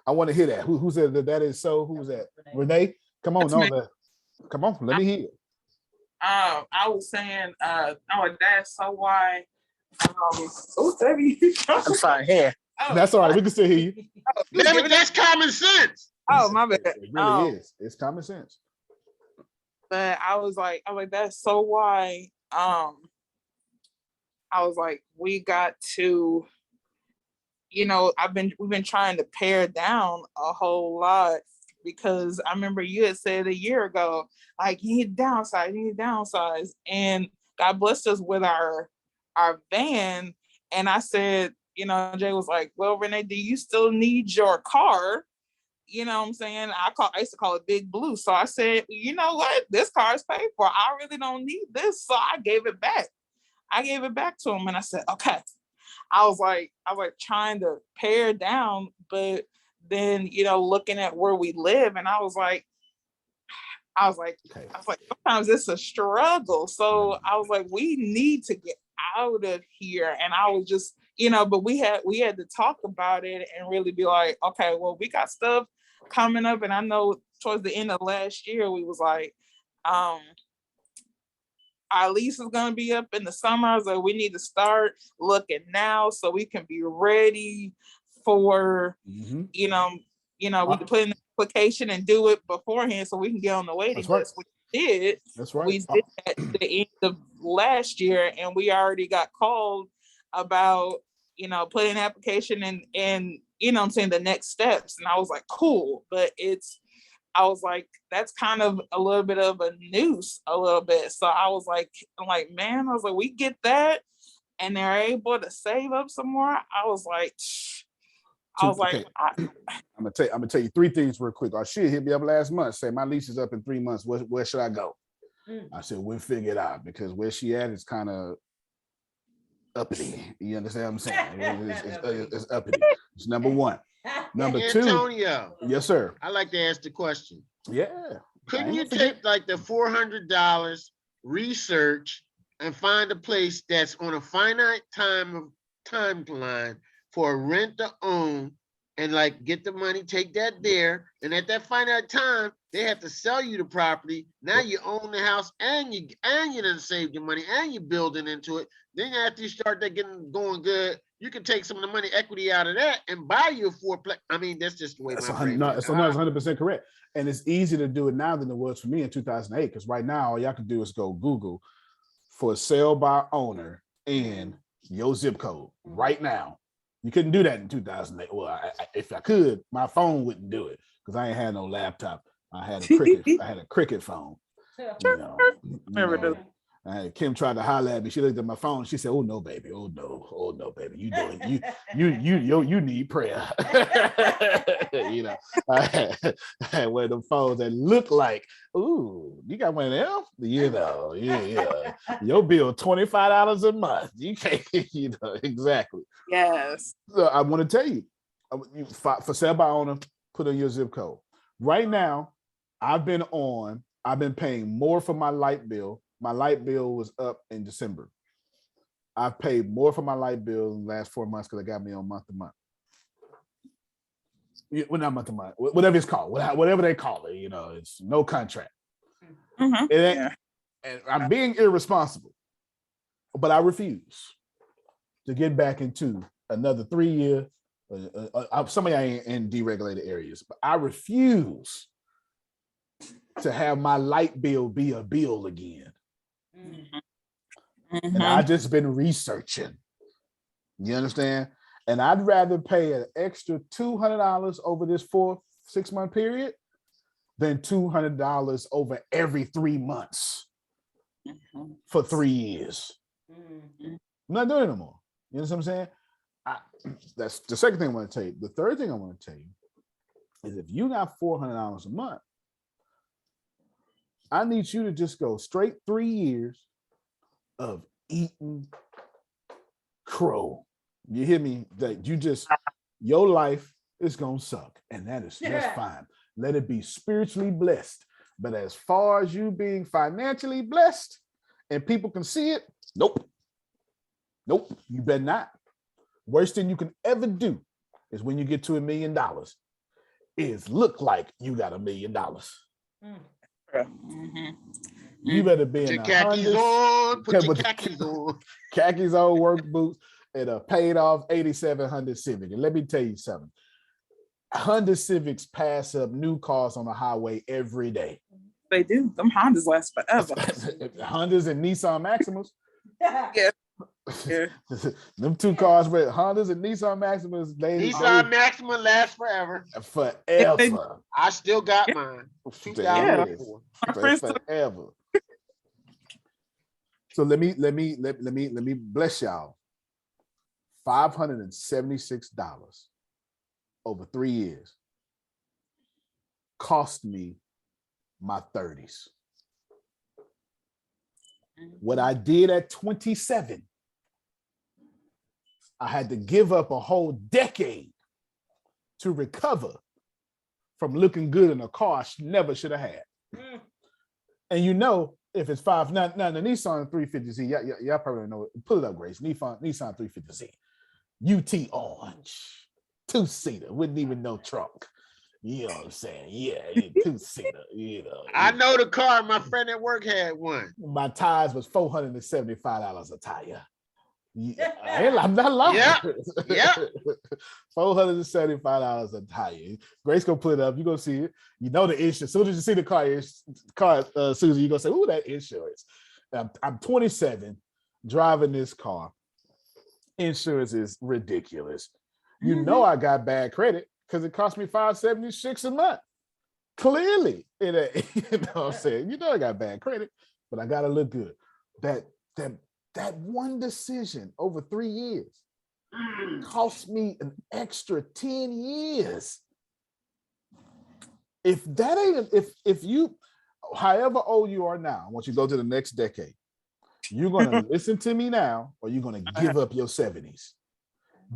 I want to hear that. Who said that is so? Who's that? Renee? Come on, come on, let me hear it. I was saying, that's so why. I'm sorry, here. That's all right. We can still hear you. That's common sense. Oh, my bad. It really is. It's common sense. But I was like, that's so why. I was like, we got to, we've been trying to pare down a whole lot, because I remember you had said a year ago, like, you need to downsize, and God blessed us with our van. And I said, Jay was like, well, Renee, do you still need your car? You know what I'm saying? I used to call it Big Blue. So I said, you know what? This car is paid for. I really don't need this. So I gave it back. I gave it back to him and I said, okay. I was like trying to pare down, but then, looking at where we live, and I was like, sometimes it's a struggle. So I was like, we need to get out of here. And I was just, but we had to talk about it and really be like, okay, well, we got stuff coming up. And I know towards the end of last year, we was like, our lease is going to be up in the summer. I was like, we need to start looking now so we can be ready for, we can put in the application and do it beforehand so we can get on the waiting list. We did. That's right. We did at the end of last year, and we already got called about, putting an application and I'm saying the next steps. And I was like, cool. But I was like, that's kind of a little bit of a noose a little bit. So I was like, man, we get that and they're able to save up some more. I was like, I'm gonna tell you 3 things real quick. She hit me up last month, say my lease is up in 3 months. Where should I go? I said, we'll figure it out, because where she at is kind of uppity. You understand what I'm saying? It's uppity. It's number 1. Number 2. Antonio. Yes, sir. I like to ask the question. Yeah. Couldn't you take like the $400, research, and find a place that's on a finite timeline for a rent to own, and like get the money, take that there, and at that finite time, they have to sell you the property. Now you own the house, and you done saved your money, and you're building into it. Then after you start that going good, you can take some of the money equity out of that and buy you a 4-plex. I mean, that's just the way That's my brain works. it's 100% correct. And it's easier to do it now than it was for me in 2008, because right now all y'all can do is go Google for sale by owner and your zip code right now. You couldn't do that in 2008. Well, if I could, my phone wouldn't do it because I ain't had no laptop. I had a cricket phone. Kim tried to holler at me. She looked at my phone. She said, "Oh no, baby. Oh no, baby. You need prayer." I had one of them phones that looked like, "Ooh, you got one of them?" Yeah. Your bill $25 a month. You can't, exactly. Yes. So I want to tell you, for sale by owner, put in your zip code. Right now, I've been paying more for my light bill. My light bill was up in December. I've paid more for my light bill in the last 4 months because they got me on month to month. Well, not month to month, whatever it's called, whatever they call it. It's no contract. And I'm being irresponsible, but I refuse to get back into another 3-year. Some of y'all ain't in deregulated areas, but I refuse to have my light bill be a bill again. And I just been researching. You understand? And I'd rather pay an extra $200 over this 4-6 month period than $200 over every 3 months for 3 years. I'm not doing it no more. You know what I'm saying? That's the second thing I want to tell you. The third thing I want to tell you is if you got $400 a month, I need you to just go straight 3 years of eating crow. You hear me? That your life is gonna suck, and that is just fine. Let it be spiritually blessed. But as far as you being financially blessed and people can see it, nope, you better not. Worst thing you can ever do is when you get to $1 million, is look like you got $1 million. You better be in khakis on. Put your khakis on. Khakis on, work boots, and a paid off 87 Honda Civic. And let me tell you something. Honda Civics pass up new cars on the highway every day. They do. Them Hondas last forever. Hondas and Nissan Maximas. Yeah. Them 2 cars with Hondas and Nissan Maximas. Nissan Maxima lasts forever. Forever. I still got mine. 2004. Forever. So let me bless y'all. $576 over 3 years cost me my 30s. What I did at 27, I had to give up a whole decade to recover from looking good in a car I never should have had. And you know, if it's five, now the Nissan 350Z, y'all probably don't know it. Pull it up, Grace. Nissan 350Z, UT orange, 2-seater, wouldn't even know trunk. You know what I'm saying? Yeah, 2-seater, you know. I know the car. My friend at work had one. My tires was $475 a tire. Yeah, I'm not lying. Yeah. $475 a tire. Grace gonna put it up. You're gonna see it. You know the insurance. As soon as you see the car, Susie, you're gonna say, "Ooh, that insurance." I'm 27, driving this car. Insurance is ridiculous. You know I got bad credit because it cost me $576 a month. Clearly, you know what I'm saying? You know I got bad credit, but I gotta look good. That one decision over 3 years cost me an extra 10 years. If that ain't, if you, however old you are now, I want you to go to the next decade. You're gonna listen to me now, or you're gonna give up your 70s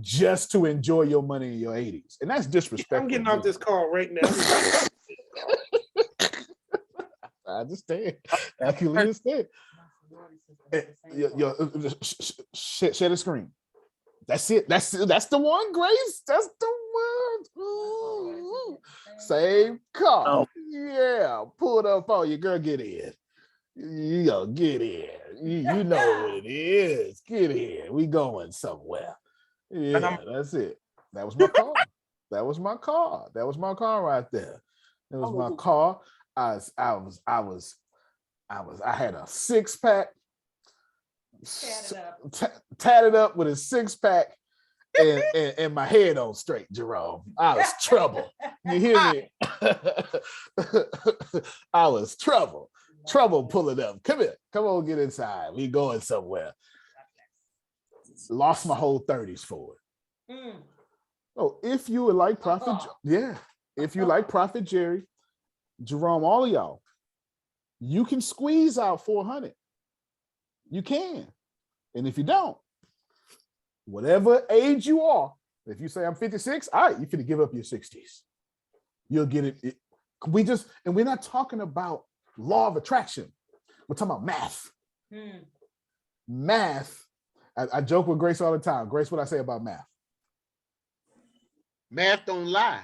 just to enjoy your money in your 80s. And that's disrespectful. I'm getting off this call right now. I understand. I can understand. Share the screen. That's it. That's the one, Grace. That's the one. Ooh. Same car. Oh. Yeah. Pull it up on you, girl. Get in. You go get in. You know what it is. Get in. We going somewhere. Yeah, that's it. That was my car. That was my car. That was my car right there. That was my car. I had a 6-pack. Tatted up with a 6-pack and my head on straight, Jerome. I was trouble. You hear me? I was trouble. Trouble pulling up. Come here. Come on, get inside. We going somewhere. Lost my whole 30s for it. Oh, if you would like Prophet, if you like Prophet Jerry, Jerome, all of y'all, you can squeeze out 400. You can. And if you don't, whatever age you are, if you say I'm 56, all right, you're going to give up your 60s. You'll get it. We're not talking about law of attraction. We're talking about math. Math. I joke with Grace all the time. Grace, what I say about math? Math don't lie.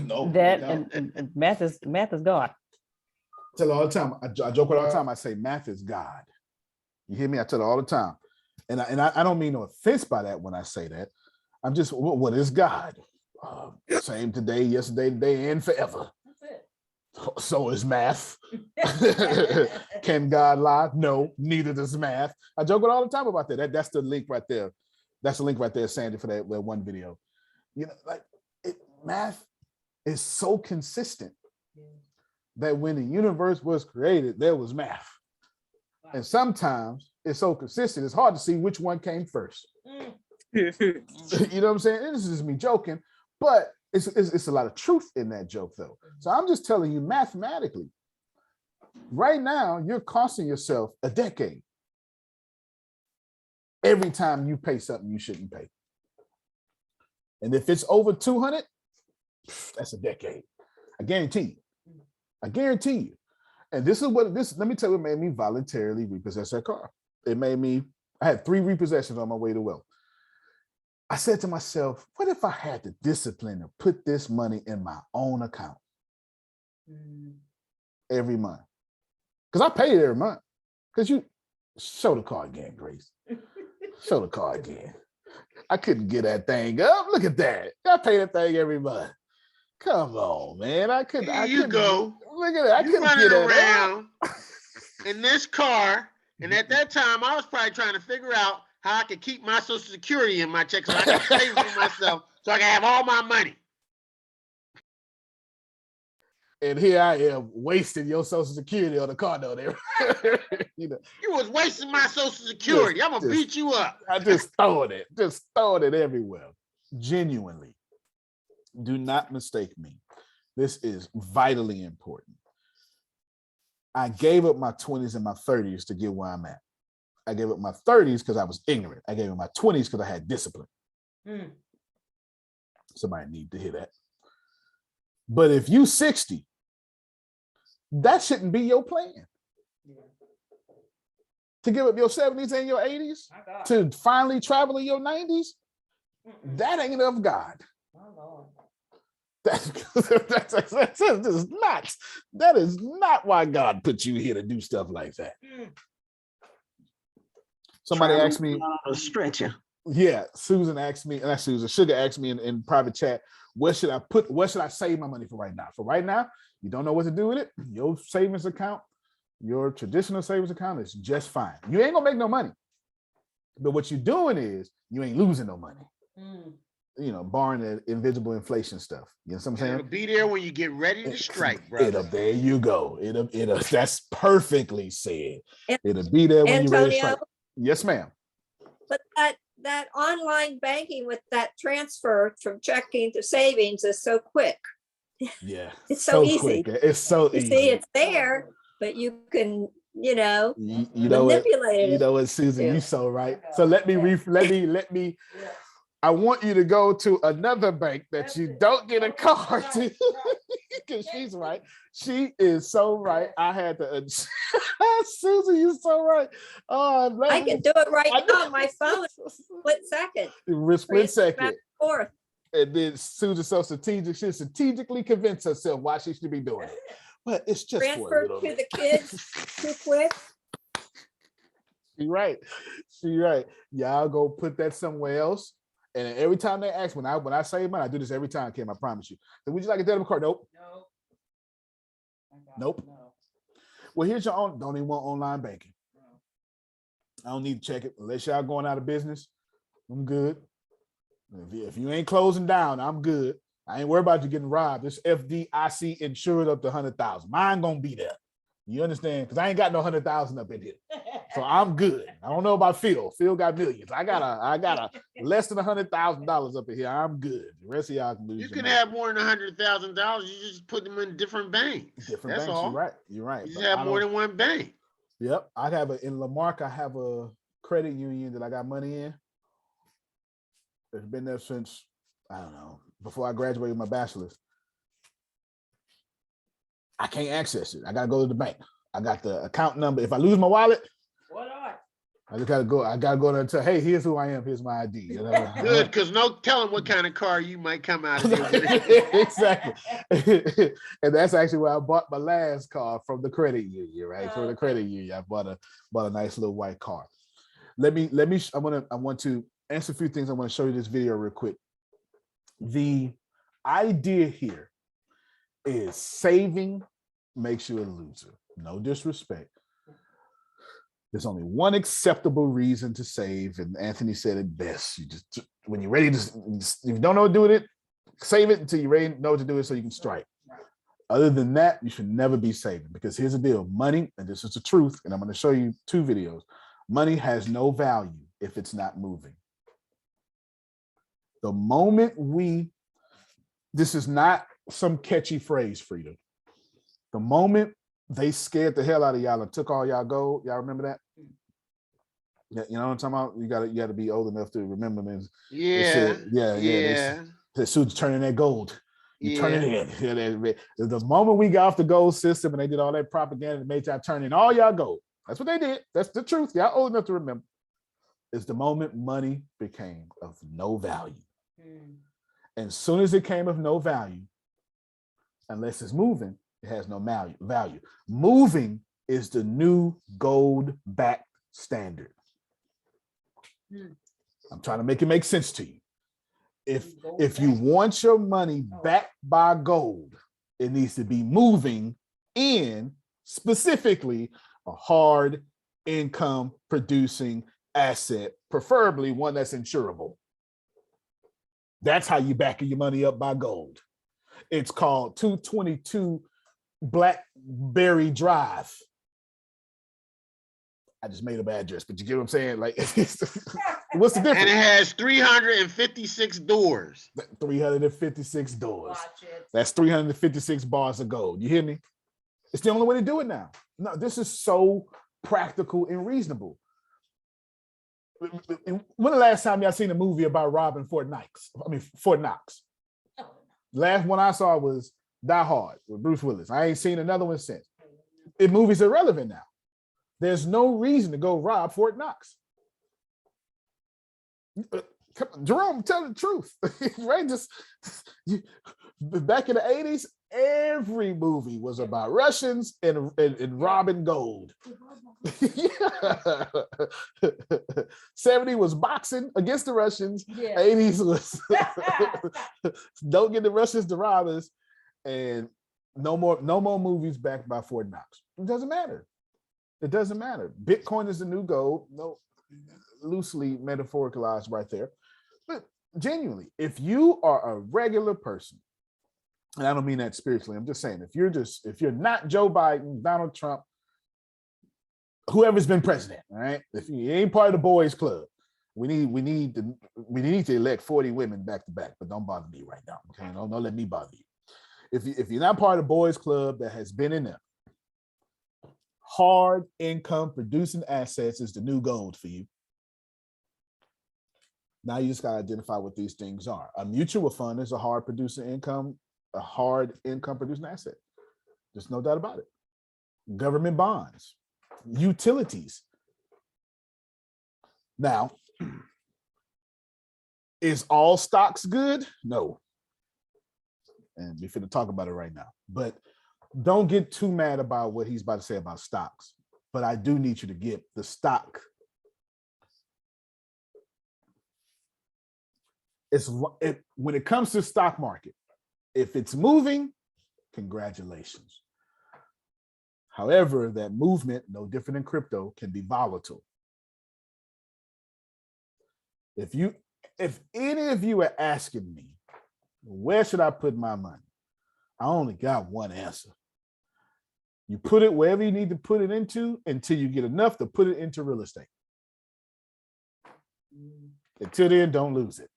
No. That and math is God. I tell her all the time. I joke with her all the time. I say math is God. You hear me? I tell her all the time. And I don't mean no offense by that when I say that. I'm just, what is God? Same today, yesterday, today, and forever. That's it. So is math. Can God lie? No, neither does math. I joke with all the time about that. That's the link right there. That's the link right there, Sandy, for that one video. You know, like math is so consistent that when the universe was created, there was math. Wow. And sometimes it's so consistent, it's hard to see which one came first. You know what I'm saying? And this is me joking, but it's a lot of truth in that joke, though. So I'm just telling you, mathematically, right now, you're costing yourself a decade every time you pay something you shouldn't pay. And if it's over 200, that's a decade. I guarantee you. I guarantee you. And this is what let me tell you, it made me voluntarily repossess that car. I had 3 repossessions on my way to wealth. I said to myself, what if I had the discipline to put this money in my own account every month? Because I pay it every month. Because you show the car again, Grace. Show the car again. I couldn't get that thing up. Look at that. I pay that thing every month. Come on, man. I couldn't. Go. Look at that. I couldn't running get it around in this car, and at that time, I was probably trying to figure out how I could keep my Social Security in my check so I can save for myself, so I can have all my money. And here I am wasting your social security on the car note. You know, You was wasting my social security. I'm gonna beat you up. I just throwing it everywhere. Genuinely, do not mistake me. This is vitally important. I gave up my 20s and my 30s to get where I'm at. I gave up my 30s because I was ignorant. I gave up my 20s because I had discipline. Somebody need to hear that. But if you 60, that shouldn't be your plan. To give up your 70s and your 80s, to finally travel in your 90s, that ain't of God. That is not why God put you here to do stuff like that. Somebody asked me a stretcher. Yeah, Susan asked me, and that's Susan, Sugar asked me in private chat, what should I save my money for right now? For right now, you don't know what to do with it. Your savings account, your traditional savings account is just fine. You ain't gonna make no money. But what you're doing is you ain't losing no money. You know, barring the invisible inflation stuff. You know what I'm saying? It'll be there when you get ready to strike, brother. There you go. It'll that's perfectly said. It'll be there when you're ready to strike. Yes, ma'am. But that online banking with that transfer from checking to savings is so quick. Yeah. It's so easy. Quick. It's so easy. See, it's there, but you can, you know manipulate it. You know what, Susan, you so right. So let me I want you to go to another bank that you don't get a card to, because she's right. She is so right. I had to, Susan, you're so right. Oh, I can do it right now on my phone. Split second. Split second. Forth. And then Susan so strategic. She strategically convinced herself why she should be doing it. But it's just transfer to the kids too quick. She right. Y'all go put that somewhere else. And every time they ask, when I save money, I do this every time, Kim, I promise you. So would you like a debit card? Nope. Nope. No. Well, here's your own, don't even want online banking. I don't need to check it unless y'all going out of business. I'm good. If you ain't closing down, I'm good. I ain't worried about you getting robbed. This FDIC insured up to 100,000. Mine gonna be there. You understand? Because I ain't got no 100,000 up in here. So I'm good. I don't know about Phil. Phil got millions. I got a less than $100,000 up in here. I'm good. The rest of y'all can lose. You can have more than $100,000. You just put them in different banks. Different That's banks. all. You're right. You just have more than one bank. Yep. In Lamarck, I have a credit union that I got money in. It's been there since, I don't know, before I graduated with my bachelor's. I can't access it. I gotta go to the bank. I got the account number. If I lose my wallet, I gotta go there and tell, hey, here's who I am. Here's my ID. You know? Good, because no telling what kind of car you might come out of there. Exactly. And that's actually where I bought my last car, from the credit union, right? From the credit union. I bought a nice little white car. I want to answer a few things. I want to show you this video real quick. The idea here is saving makes you a loser. No disrespect. There's only one acceptable reason to save, and Anthony said it best. You just, when you're ready to, if you don't know what to do with it, save it until you're ready to know what to do with it so you can strike. Other than that, you should never be saving, because here's the deal. Money, and this is the truth, and I'm going to show you 2 videos. Money has no value if it's not moving. The moment this is not some catchy phrase, Frida. The moment they scared the hell out of y'all and took all y'all gold, y'all remember that? Yeah, you know what I'm talking about? You gotta be old enough to remember this. Yeah. The suits turning that gold. You turn it in. The moment we got off the gold system and they did all that propaganda and made y'all turn in all y'all gold. That's what they did. That's the truth. Y'all old enough to remember. It's the moment money became of no value. And as soon as it came of no value, unless it's moving, it has no value. Moving is the new gold-backed standard. I'm trying to make it make sense to you. If you want your money backed by gold, it needs to be moving in specifically a hard income producing asset, preferably one that's insurable. That's how you back your money up by gold. It's called 222 Blackberry Drive. I just made up address, but you get what I'm saying? Like, what's the difference? And it has 356 doors. 356 doors. Watch it. That's 356 bars of gold. You hear me? It's the only way to do it now. No, this is so practical and reasonable. When the last time y'all seen a movie about robbing Fort Knox? Fort Knox. Last one I saw was Die Hard with Bruce Willis. I ain't seen another one since. Movies are irrelevant now. There's no reason to go rob Fort Knox. Jerome, tell the truth, right? Back in the 80s, every movie was about Russians and robbing gold. 70 was boxing against the Russians. Yeah. 80s was don't get the Russians to rob us, and no more movies backed by Fort Knox. It doesn't matter. It doesn't matter. Bitcoin is the new gold. No, loosely metaphoricalized right there. But genuinely, if you are a regular person, and I don't mean that spiritually, I'm just saying, if you're not Joe Biden, Donald Trump, whoever's been president, all right? If you ain't part of the boys club, we need to elect 40 women back to back, but don't bother me right now. Okay, don't let me bother you. If you're not part of the boys club that has been in there, hard income producing assets is the new gold for you. Now you just got to identify what these things are. A mutual fund is a hard income producing asset. There's no doubt about it. Government bonds, utilities. Now, is all stocks good? No. And we're finna talk about it right now. But don't get too mad about what he's about to say about stocks. But I do need you to get the stock. When it comes to stock market, if it's moving, congratulations. However, that movement, no different than crypto, can be volatile. If any of you are asking me, where should I put my money? I only got one answer. You put it wherever you need to put it into until you get enough to put it into real estate. Until then, don't lose it.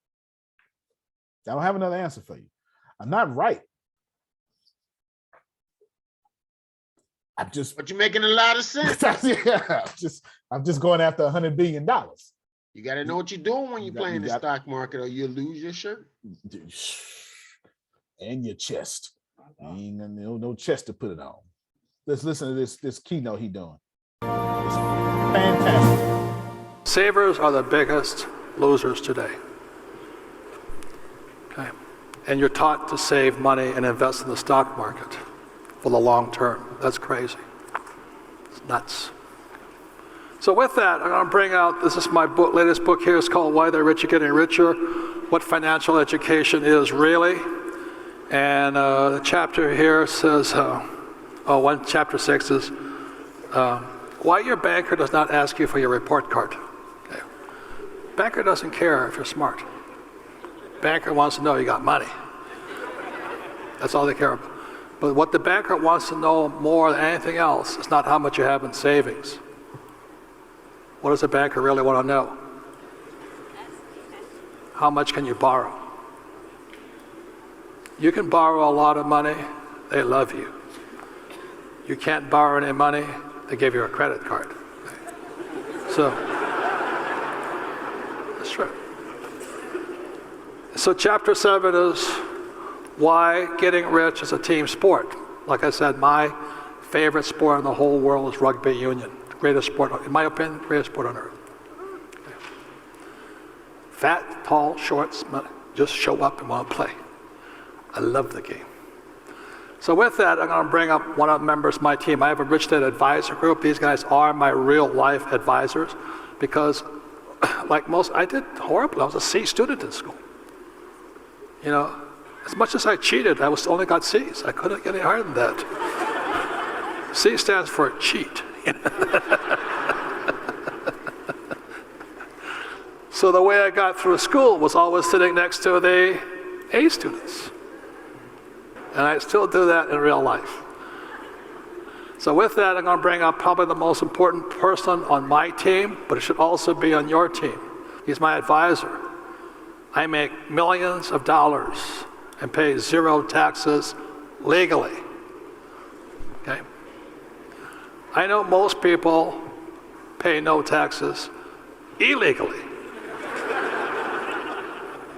I don't have another answer for you. I'm not right. But you're making a lot of sense. Yeah, I'm just going after $100 billion. You got to know what you're doing when you're playing the stock market, or you'll lose your shirt and your chest. Ain't no chest to put it on. Let's listen to this keynote he doing. It's fantastic. Savers are the biggest losers today. Okay, and you're taught to save money and invest in the stock market for the long term. That's crazy. It's nuts. So with that, I'm going to bring out, this is my latest book here. It's called Why the Rich Are Getting Richer, What Financial Education Is Really. And the chapter here says, chapter 6 is, why your banker does not ask you for your report card. Okay. Banker doesn't care if you're smart. Banker wants to know you got money. That's all they care about. But what the banker wants to know more than anything else is not how much you have in savings. What does a banker really want to know? How much can you borrow? You can borrow a lot of money, they love you. You can't borrow any money, they give you a credit card. So, that's true. So chapter 7 is why getting rich is a team sport. Like I said, my favorite sport in the whole world is rugby union. The greatest sport, in my opinion, the greatest sport on earth. Okay. Fat, tall, short, just show up and want to play. I love the game. So with that, I'm going to bring up one of the members of my team. I have a Rich Dad Advisor Group. These guys are my real life advisors because like most, I did horribly. I was a C student in school. You know, as much as I cheated, I only got C's. I couldn't get any higher than that. C stands for cheat. So the way I got through school was always sitting next to the A students. And I still do that in real life. So with that, I'm going to bring up probably the most important person on my team, but it should also be on your team. He's my advisor. I make millions of dollars and pay zero taxes legally. Okay? I know most people pay no taxes illegally.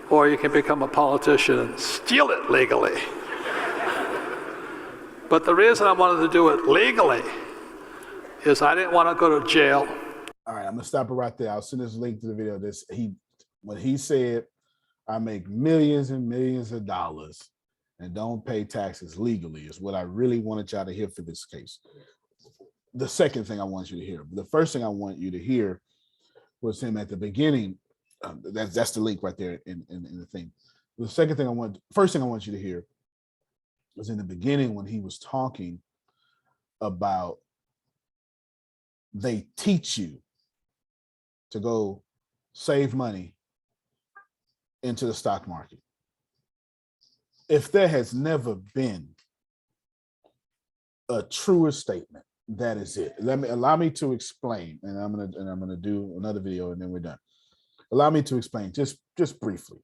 Or you can become a politician and steal it legally. But the reason I wanted to do it legally is I didn't want to go to jail. All right, I'm gonna stop it right there. I'll send this link to the video. When he said, I make millions and millions of dollars and don't pay taxes legally is what I really wanted y'all to hear for this case. The second thing I want you to hear, the first thing I want you to hear was him at the beginning. That's the link right there in the thing. The first thing I want you to hear was in the beginning when he was talking about they teach you to go save money into the stock market. If there has never been a truer statement, that is it. Allow me to explain, and I'm gonna do another video and then we're done. Allow me to explain just briefly.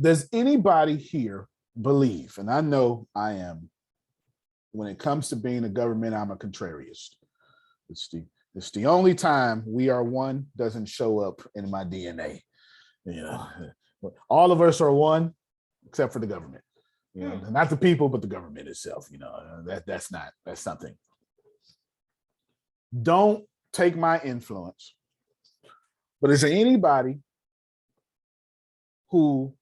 Does anybody here believe, and I know I am, when it comes to being a government, I'm a contrarian. It's the only time we are one doesn't show up in my DNA. You know, all of us are one except for the government. You know, not the people, but the government itself. You know, that's something. Don't take my influence. But is there anybody who,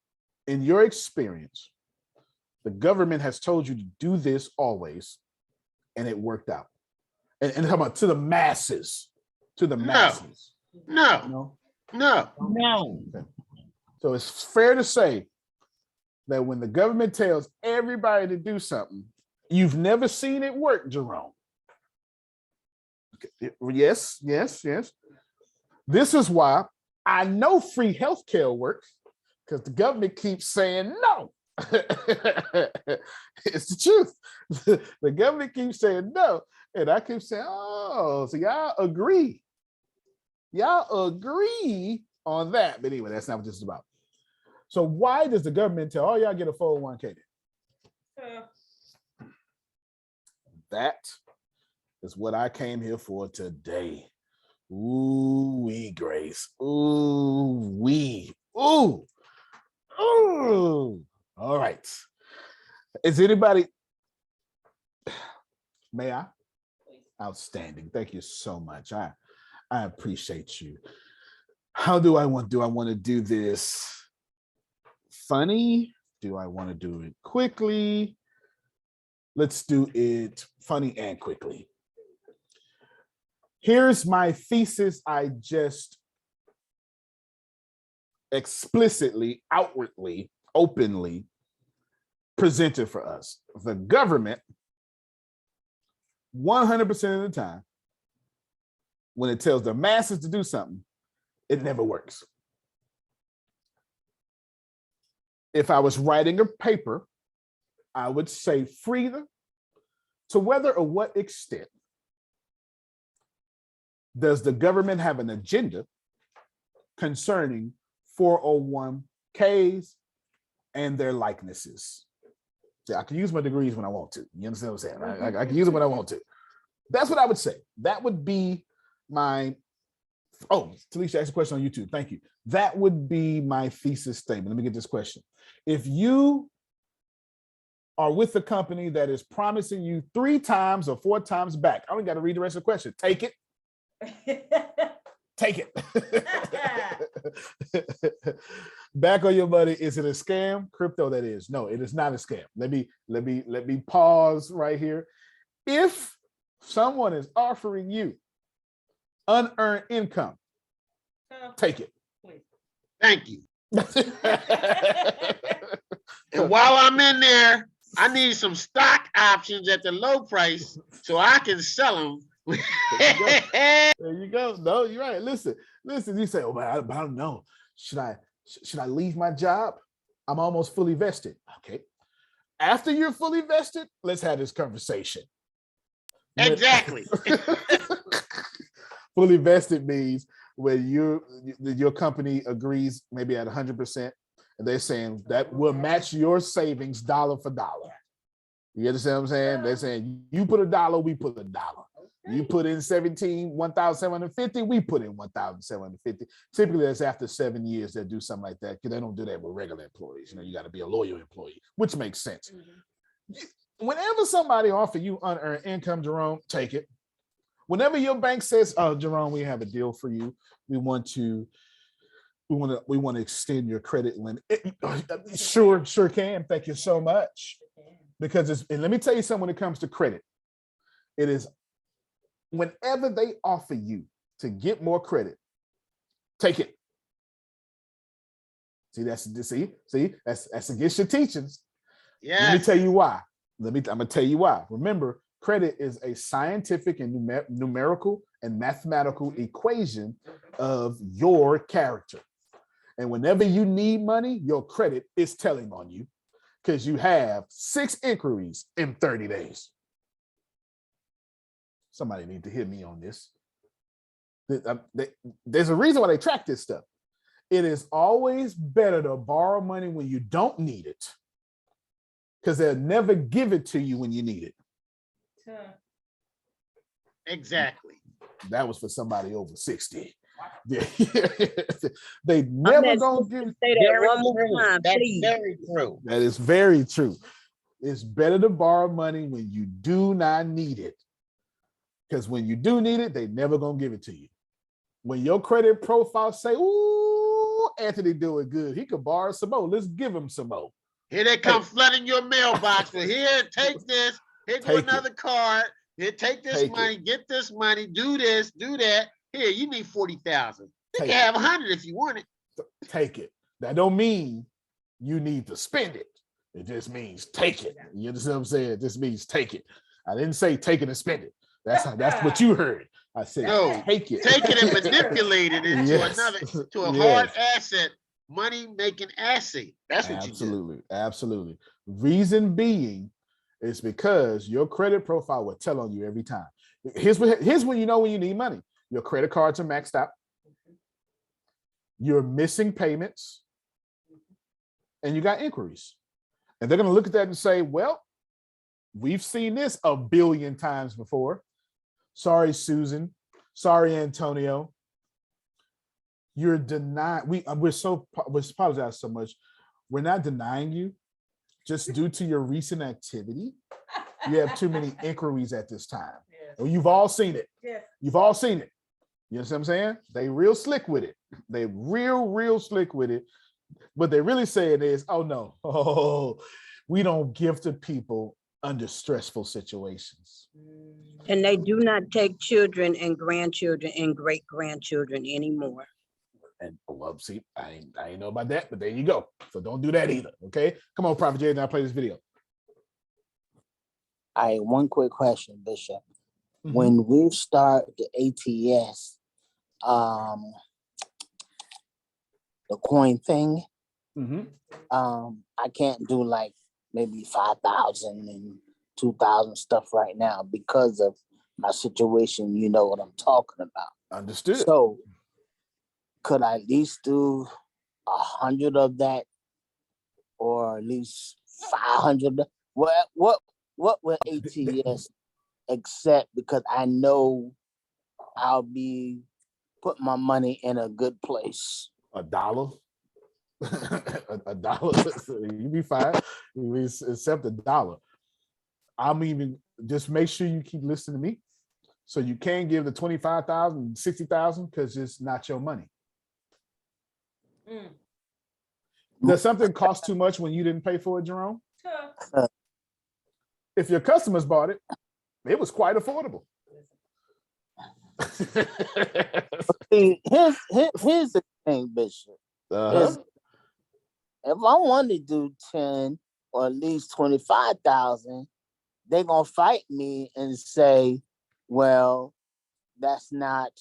in your experience, the government has told you to do this always, and it worked out? And talking about to the masses, masses. No. Okay. So it's fair to say that when the government tells everybody to do something, you've never seen it work, Jerome. Okay. Yes. This is why I know free healthcare works, because the government keeps saying no. It's the truth. The government keeps saying no, and I keep saying, oh, so y'all agree. Y'all agree on that. But anyway, that's not what this is about. So why does the government tell, oh, y'all get a 401k? That is what I came here for today. Ooh-wee, Grace. Ooh-wee. Ooh. Ooh. All right. Is anybody, may I? Outstanding. Thank you so much. I appreciate you. How do I want to do this funny? Do I want to do it quickly? Let's do it funny and quickly. Here's my thesis I just explicitly, outwardly, openly presented for us. The government, 100% of the time, when it tells the masses to do something, it never works. If I was writing a paper, I would say freely to whether or what extent does the government have an agenda concerning 401ks and their likenesses? See, I can use my degrees when I want to. You understand what I'm saying? I can use them when I want to. That's what I would say. That would be my, oh, Talisha asked a question on YouTube. Thank you. That would be my thesis statement. Let me get this question. If you are with a company that is promising you 3 times or 4 times back, I only got to read the rest of the question. Take it. Take it. Back on your money. Is it a scam? Crypto, that is. No, it is not a scam. Let me pause right here. If someone is offering you unearned income, take it. Thank you. And while I'm in there, I need some stock options at the low price so I can sell them. There you go. No, you're right. Listen. You say, oh man, I don't know. Should I leave my job? I'm almost fully vested. Okay. After you're fully vested, let's have this conversation. Exactly. Fully vested means when your company agrees maybe at 100%, and they're saying that will match your savings dollar for dollar. You understand what I'm saying? They're saying you put $1, we put $1. You put in 1,750, we put in 1,750. Typically, that's after 7 years they do something like that, because they don't do that with regular employees. You got to be a loyal employee, which makes sense. Whenever somebody offers you unearned income, Jerome, take it. Whenever your bank says, "Oh, Jerome, we have a deal for you. We want to extend your credit limit." Sure can. Thank you so much. Because and let me tell you something when it comes to credit. It is whenever they offer you to get more credit, take it. See, that's against your teachings. Yes. Let me tell you why. I'm gonna tell you why. Remember, credit is a scientific and numerical and mathematical equation of your character. And whenever you need money, your credit is telling on you, because you have 6 inquiries in 30 days. Somebody need to hear me on this. There's a reason why they track this stuff. It is always better to borrow money when you don't need it, because they'll never give it to you when you need it. Exactly. That was for somebody over 60. They never gonna give. Say that one more time, That's please. very true. That is very true. It's better to borrow money when you do not need it, because when you do need it, they never gonna give it to you. When your credit profile say, "Ooh, Anthony doing good. He could borrow some more. Let's give him some more." Here they come flooding your mailbox. Well, here, take this. Here go another card. Here, take this money. Get this money. Do this. Do that. Here, you need 40,000. You can have 100 if you want it. Take it. That don't mean you need to spend it. It just means take it. You understand what I'm saying? It just means take it. I didn't say take it and spend it. That's what you heard. I said take it. Take it and manipulate it into a hard asset, money making asset. That's what you do. Absolutely. Reason being is because your credit profile will tell on you every time. Here's when you know when you need money. Your credit cards are maxed out. You're missing payments, and you got inquiries. And they're going to look at that and say, "Well, we've seen this a billion times before. Sorry, Susan. Sorry, Antonio. You're denied. We apologize so much. We're not denying you, just due to your recent activity. You have too many inquiries at this time. Well, you've all seen it. You've all seen it. You know what I'm saying? They real slick with it. They real slick with it. What they really saying is, "Oh no, we don't give to people under stressful situations." And they do not take children and grandchildren and great-grandchildren anymore. And well, see, I ain't know about that, but there you go. So don't do that either. Okay, come on, Prophet Jay, now play this video. All right, one quick question, Bishop. When we start the ATS, the coin thing, I can't do like maybe 5,000 and 2,000 stuff right now because of my situation. You know what I'm talking about. Understood. So could I at least do 100 of that, or at least 500? What will ATS accept? Because I know I'll be putting my money in a good place. $1? $1? You be fine. You accept $1. I'm even just make sure you keep listening to me, so you can give the 25,000, 60,000, because it's not your money. Does something cost too much when you didn't pay for it, Jerome? If your customers bought it, it was quite affordable. See, here's the thing, Bishop. If I want to do 10 or at least 25,000, they're gonna fight me and say, "Well, that's not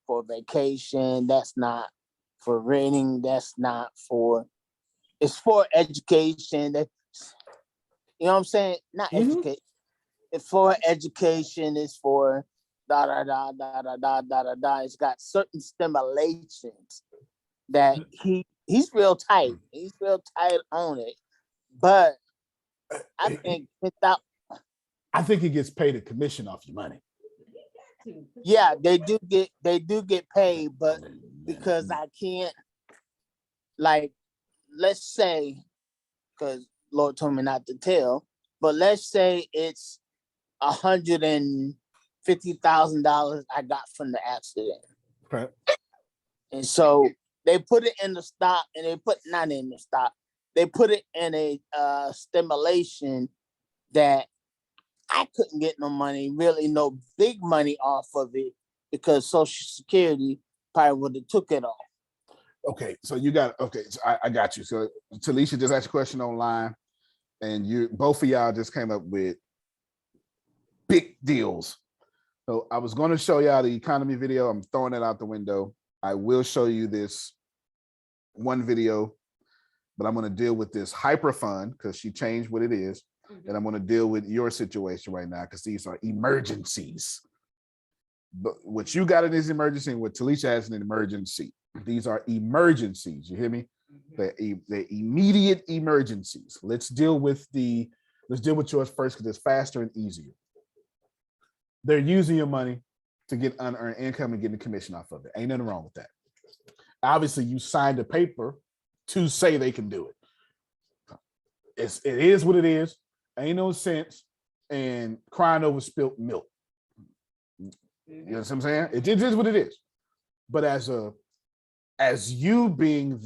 for vacation. That's not for renting. That's not for. It's for education." You know what I'm saying? Not education. it's for education, it's for da da da da da da da da da. It's got certain stimulations that he's real tight. He's real tight on it. But I think without, I think he gets paid a commission off your money. yeah, they do get paid, but because I can't, like, let's say, because Lord told me not to tell, but let's say it's $150,000 I got from the accident. Okay. And so they put it in the stock, and they put not in the stock. They put it in a stimulation that I couldn't get no money, really no big money off of it, because Social Security probably would have took it off. Okay, so you got, okay, so I got you. So Talisha just asked a question online, and you both of y'all just came up with big deals. So I was going to show y'all the economy video. I'm throwing it out the window. I will show you this one video, but I'm going to deal with this hyper fund because she changed what it is. And I'm going to deal with your situation right now because these are emergencies. But what you got in this emergency and what Talisha has in an emergency, these are emergencies. You hear me? They're immediate emergencies. Let's deal with yours first because it's faster and easier. They're using your money to get unearned income and getting a commission off of it. Ain't nothing wrong with that. Obviously, you signed a paper to say they can do it. It is what it is. Ain't no sense in crying over spilt milk. You know what I'm saying? It is what it is. But as you being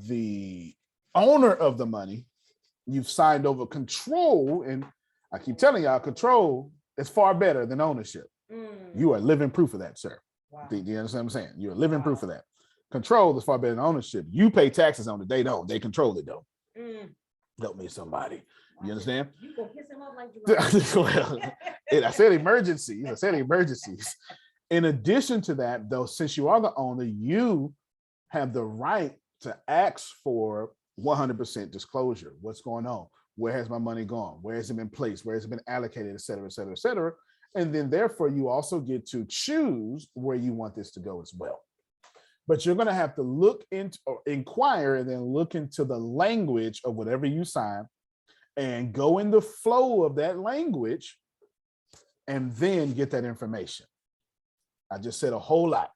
the owner of the money, you've signed over control, and I keep telling y'all, control is far better than ownership. You are living proof of that, sir. Wow. Do you understand what I'm saying? You're living proof of that. Control is far better than ownership. You pay taxes on it, they don't. They control it though. Help me, somebody. You understand? You gonna piss him off like Well, I said emergencies. I said emergencies. In addition to that, though, since you are the owner, you have the right to ask for 100% disclosure. What's going on? Where has my money gone? Where has it been placed? Where has it been allocated, et cetera, et cetera, et cetera. And then therefore, you also get to choose where you want this to go as well. But you're going to have to look into or inquire and then look into the language of whatever you sign and go in the flow of that language and then get that information. I just said a whole lot.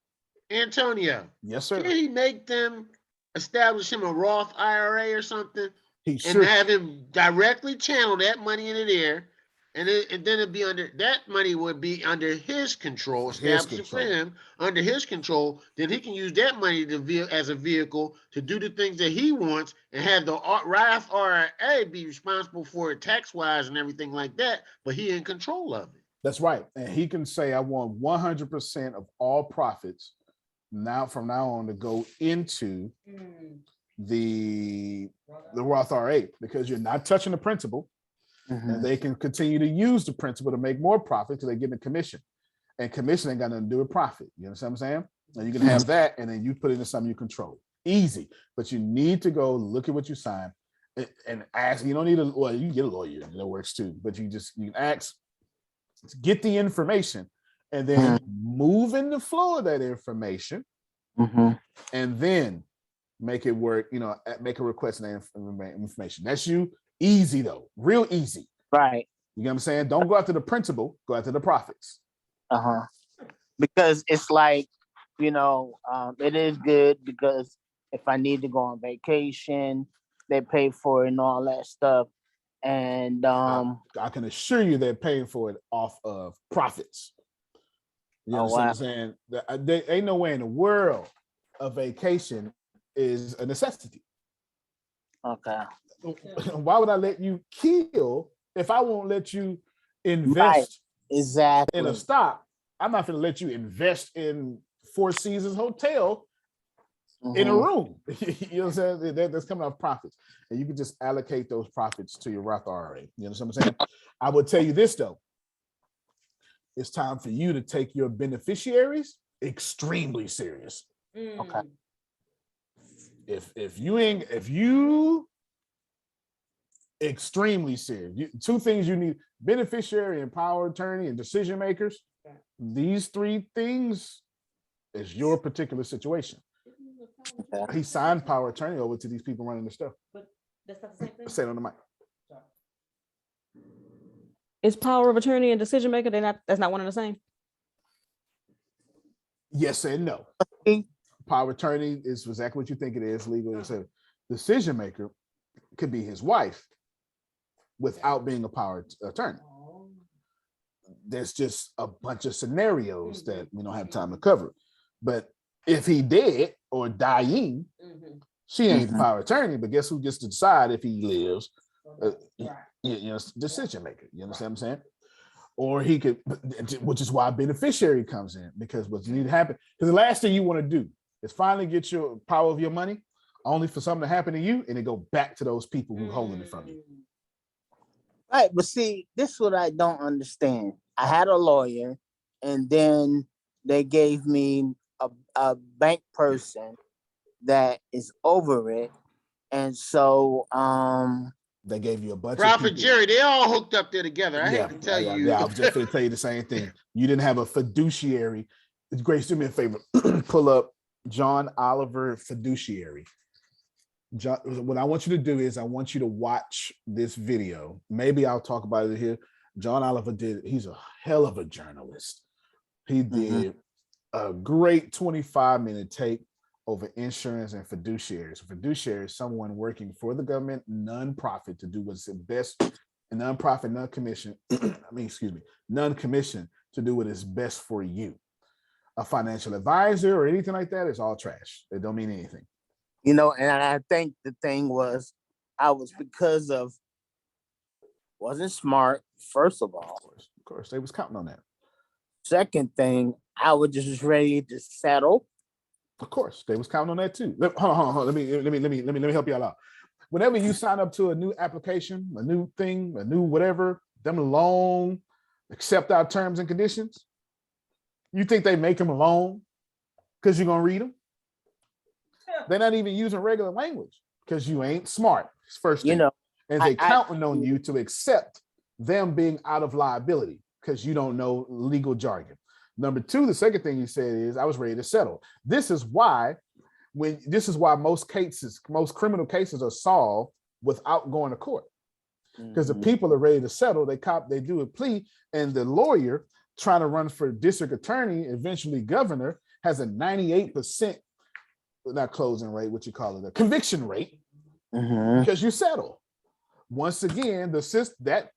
Antonio. Yes, sir. Can he make them establish him a Roth IRA or something? And have him directly channel that money into there. And then it'd be that money would be under his control, established for him under his control. Then he can use that money as a vehicle to do the things that he wants and have the Roth IRA be responsible for it tax-wise and everything like that, but he in control of it. That's right. And he can say, I want 100% of all profits from now on to go into the Roth IRA, because you're not touching the principal. And they can continue to use the principal to make more profit because they get a commission. And commission ain't got nothing to do with profit. You understand what I'm saying? And you can have that, and then you put it into something you control. Easy. But you need to go look at what you sign and ask. You don't need you can get a lawyer, that works too. But you can ask, get the information, and then move in the flow of that information, and then make it work, make a request and information. That's you. Easy though, real easy. Right. You know what I'm saying? Don't go after the principal, go after the profits. Because it's like, it is good because if I need to go on vacation, they pay for it and all that stuff. And I can assure you they're paying for it off of profits. You understand what I'm saying? There ain't no way in the world a vacation is a necessity. Okay. Why would I let you kill if I won't let you invest in a stock? I'm not going to let you invest in Four Seasons Hotel in a room. You know what I'm saying? That's coming off profits. And you can just allocate those profits to your Roth IRA. You understand what I'm saying? I would tell you this though. It's time for you to take your beneficiaries extremely serious. Okay. If you extremely serious. Two things you need: beneficiary and power attorney and decision makers. These three things is your particular situation. He signed power attorney over to these people running the stuff. But that's not the same thing. Say it on the mic. Is power of attorney and decision maker, that's not one and the same? Yes and no. Power attorney is exactly what you think it is, legal. It's a decision maker could be his wife without being a power attorney. There's just a bunch of scenarios that we don't have time to cover. But if he dead or dying, she ain't the power attorney, but guess who gets to decide if he lives? Decision maker. You understand what I'm saying? Or he could, which is why beneficiary comes in, because what's need to happen, because the last thing you want to do is finally get your power of your money, only for something to happen to you and it go back to those people who holding it from you. Right, but see, this is what I don't understand. I had a lawyer, and then they gave me a bank person that is over it, and so they gave you a bunch Ralph of people. and Jerry, they all hooked up there together. I hate to tell you. Yeah, I was just going to tell you the same thing. You didn't have a fiduciary. Grace, do me a favor. Pull up John Oliver fiduciary. John, what I want you to do is I want you to watch this video. Maybe I'll talk about it here. John Oliver he's a hell of a journalist. He did a great 25-minute take over insurance and fiduciaries. Fiduciary is someone working for the government, non-profit, to do what's the best, non-profit, non-commission, non-commission, to do what is best for you. A financial advisor or anything like that is all trash. It don't mean anything. You know, and I think the thing was, I was wasn't smart, first of all. Of course, they was counting on that. Second thing, I was just ready to settle. Of course, they was counting on that too. Hold on. Let me help y'all out. Whenever you sign up to a new application, a new thing, a new whatever, them alone, accept our terms and conditions. You think they make them alone because you're gonna read them? They're not even using regular language because you ain't smart. First thing. And they counting on you to accept them being out of liability because you don't know legal jargon. Number two, the second thing you said is I was ready to settle. This is why most criminal cases are solved without going to court. Because the people are ready to settle, they do a plea, and the lawyer trying to run for district attorney, eventually governor, has a 98%, not closing rate, what you call it, a conviction rate, because you settle. Once again, that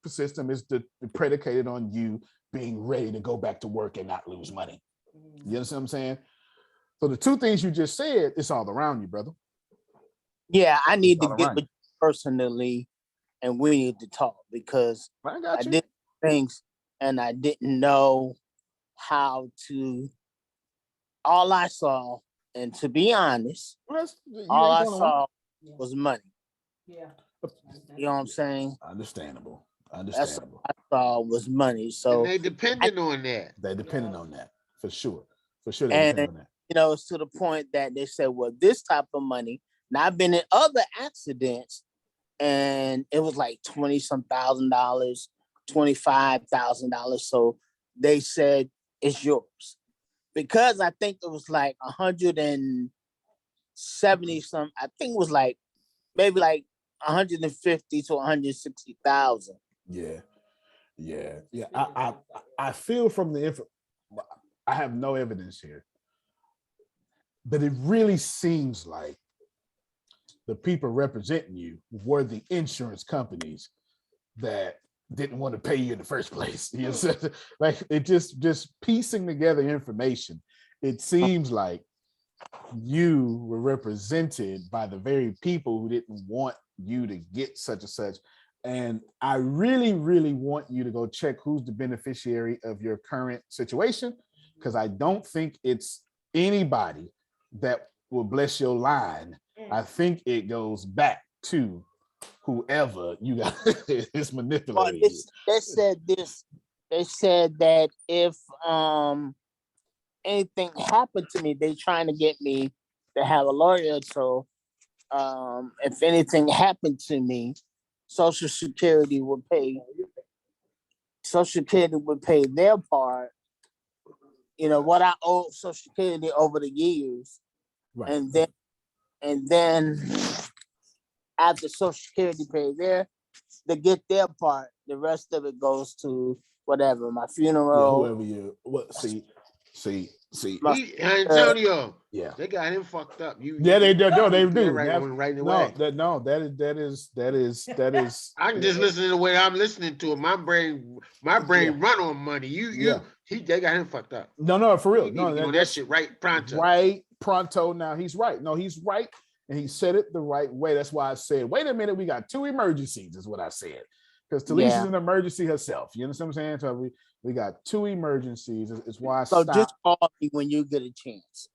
system is predicated on you being ready to go back to work and not lose money. You understand what I'm saying? So the two things you just said, it's all around you, brother. Yeah, I need to get with you personally, and we need to talk, because I did things and I didn't know how to. All I saw, and to be honest, all I saw was money. Yeah. You know what I'm saying? Understandable. That's all I saw was money. So and they depended on that. They depended on that for sure. For sure, and you know, it's to the point that they said, well, this type of money. Now I've been in other accidents, and it was like $20-some thousand, $25,000. So they said it's yours, because I think it was like 170 some. I think it was like maybe like 150 to 160,000. Yeah. I feel from the info. I have no evidence here, but it really seems like the people representing you were the insurance companies that didn't want to pay you in the first place. You know, like it just piecing together information. It seems like you were represented by the very people who didn't want you to get such and such. And I really, really want you to go check who's the beneficiary of your current situation, because I don't think it's anybody that will bless your line. I think it goes back to whoever you got is manipulating. They said this. They said that if anything happened to me, they trying to get me to have a lawyer. So if anything happened to me, Social Security would pay their part, what I owe Social Security over the years. Right. And then after Social Security pay they get their part, the rest of it goes to whatever, my funeral. Whoever you see. Antonio. Yeah. They got him fucked up. They do. Right away. That is. I can just listen to the way I'm listening to it. My brain run on money. They got him fucked up. No, for real. That shit right pronto. Right pronto. Now he's right. No, he's right. And he said it the right way. That's why I said, wait a minute, we got 2 emergencies, is what I said. Because Talisha's an emergency herself. You understand what I'm saying? So we got 2 emergencies. It's why I stopped. So just call me when you get a chance.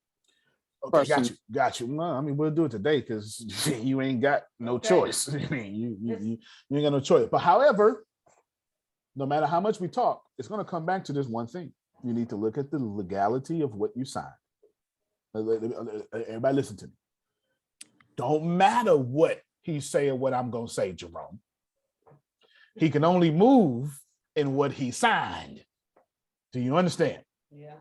Okay, got you. Well, I mean, we'll do it today because you ain't got no choice. I mean, you ain't got no choice. But however, no matter how much we talk, it's going to come back to this one thing. You need to look at the legality of what you signed. Everybody listen to me. Don't matter what he's saying, what I'm going to say, Jerome. He can only move in what he signed. Do you understand? Yeah.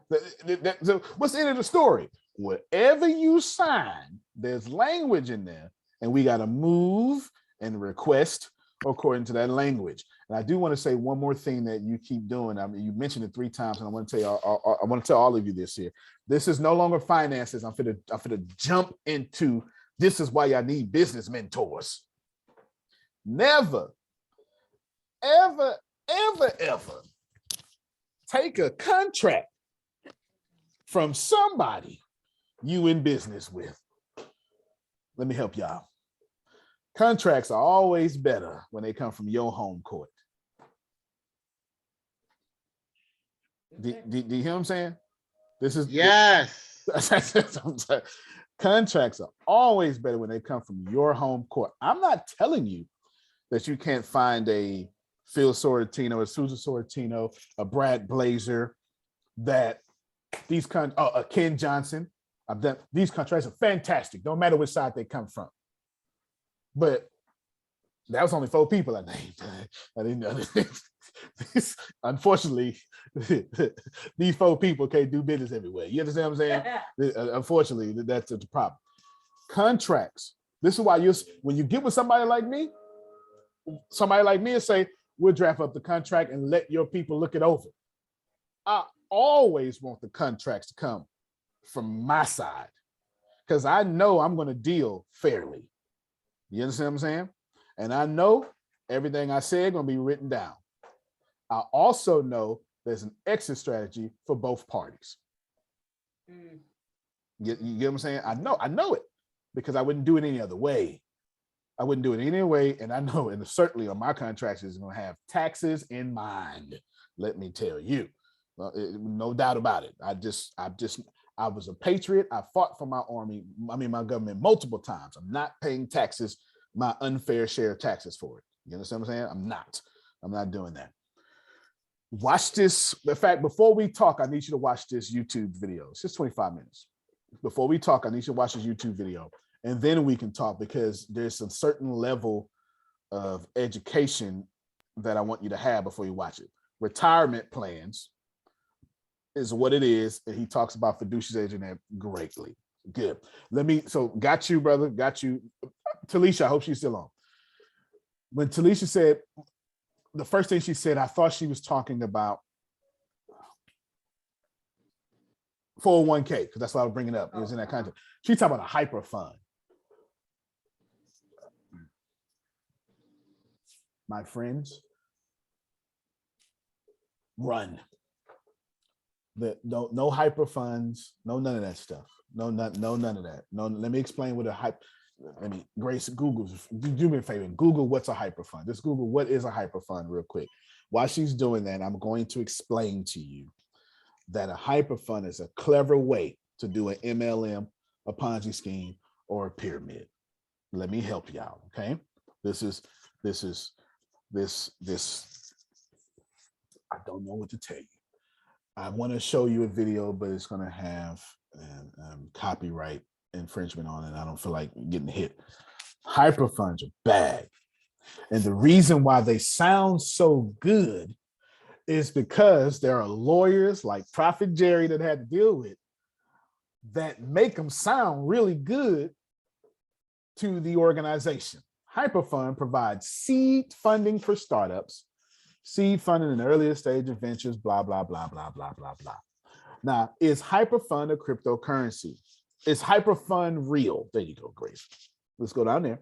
So what's the end of the story? Whatever you sign, there's language in there, and we got to move and request according to that language. And I do want to say one more thing that you keep doing. I mean, you mentioned it 3 times, and I want to tell all of you this here. This is no longer finances. I'm finna jump into. This is why y'all need business mentors. Never, ever, ever, ever take a contract from somebody you in business with. Let me help y'all. Contracts are always better when they come from your home court. Do you hear what I'm saying? This is yes. Contracts are always better when they come from your home court. I'm not telling you that you can't find a Phil Sorrentino, a Susan Sorrentino, a Brad Blazer, that these Ken Johnson. These contracts are fantastic, no matter which side they come from. But that was only 4 people I named. I didn't know. Unfortunately, these 4 people can't do business everywhere. You understand what I'm saying? Unfortunately, that's the problem. Contracts. This is why when you get with somebody like me will say, we'll draft up the contract and let your people look it over. I always want the contracts to come from my side because I know I'm going to deal fairly. You understand what I'm saying? And I know everything I said going to be written down. I also know there's an exit strategy for both parties. You get what I'm saying? I know it because I wouldn't do it any other way. I wouldn't do it any way. And I know, and certainly on my contracts is going to have taxes in mind. Let me tell you, no doubt about it. I was a patriot. I fought for my my government multiple times. I'm not paying taxes, my unfair share of taxes for it. You understand what I'm saying? I'm not doing that. Watch this. In fact, before we talk, I need you to watch this YouTube video. It's just 25 minutes. Before we talk, I need you to watch this YouTube video. And then we can talk because there's a certain level of education that I want you to have before you watch it. Retirement plans is what it is. And he talks about fiduciary agent there greatly. Good. Got you, brother. Got you. Talisha, I hope she's still on. When Talisha said, the first thing she said, I thought she was talking about 401k, because that's what I was bringing up. It was in that context. She's talking about a hyper fund. My friends, run. No hyper funds, no none of that stuff. No none of that. No, let me explain what a hyper. Grace, Google, do me a favor, Google what's a hyper fund. Just Google what is a hyper fund real quick. While she's doing that, I'm going to explain to you that a hyper fund is a clever way to do an MLM, a Ponzi scheme, or a pyramid. Let me help y'all, okay? This I don't know what to tell you. I want to show you a video, but it's going to have copyright infringement on it. I don't feel like getting hit. Hyper funds are bad. And the reason why they sound so good is because there are lawyers like Prophet Jerry that had to deal with that make them sound really good to the organization. Hyperfund provides seed funding for startups, seed funding in the earlier stage of ventures, blah, blah, blah, blah, blah, blah, blah. Now, is Hyperfund a cryptocurrency? Is Hyperfund real? There you go, Grace. Let's go down there.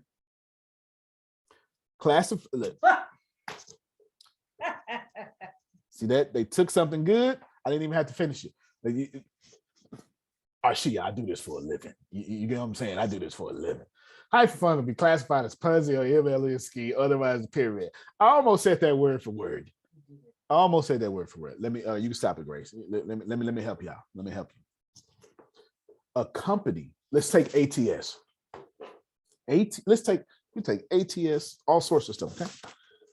See that? They took something good. I didn't even have to finish it. I do this for a living. You get what I'm saying? I do this for a living. Hyperfund will be classified as Ponzi or MLSK, otherwise pyramid. I almost said that word for word. Let me. You can stop it, Grace. Let me help you out. Let me help you. A company. Let's take ATS. Let's take ATS. All sorts of stuff. Okay.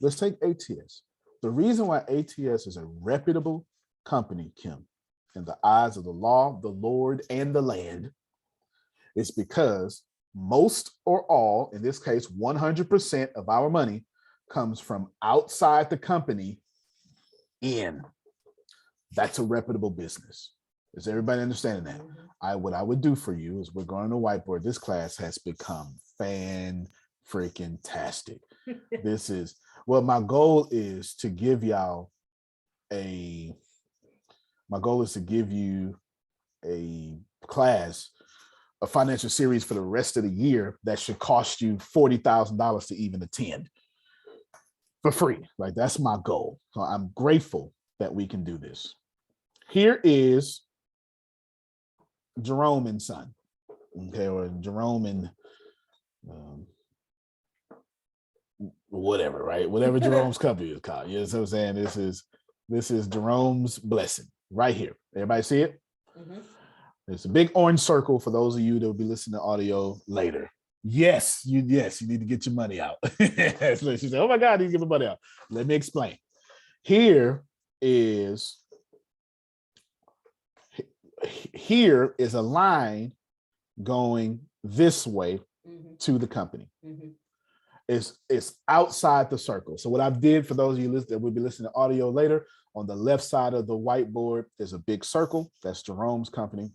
Let's take ATS. The reason why ATS is a reputable company, Kim, in the eyes of the law, the Lord, and the land, is because most or all, in this case, 100% of our money comes from outside the company in. That's a reputable business. Is everybody understanding that? What I would do for you is we're going to the whiteboard. This class has become fan-freaking-tastic. My goal is to give you a class, a financial series for the rest of the year that should cost you $40,000 to even attend for free. Like, that's my goal. So I'm grateful that we can do this. Here is Jerome and Son, okay, or Jerome and whatever, right? Whatever Jerome's company is called. You know what I'm saying? This is Jerome's blessing right here. Everybody see it? Mm-hmm. It's a big orange circle for those of you that will be listening to audio later. Yes, you need to get your money out. So she said, oh my God, I need to get my money out. Let me explain. Here is a line going this way to the company. It's outside the circle. So what I did for those of you that will be listening to audio later, on the left side of the whiteboard, there's a big circle. That's Jerome's company.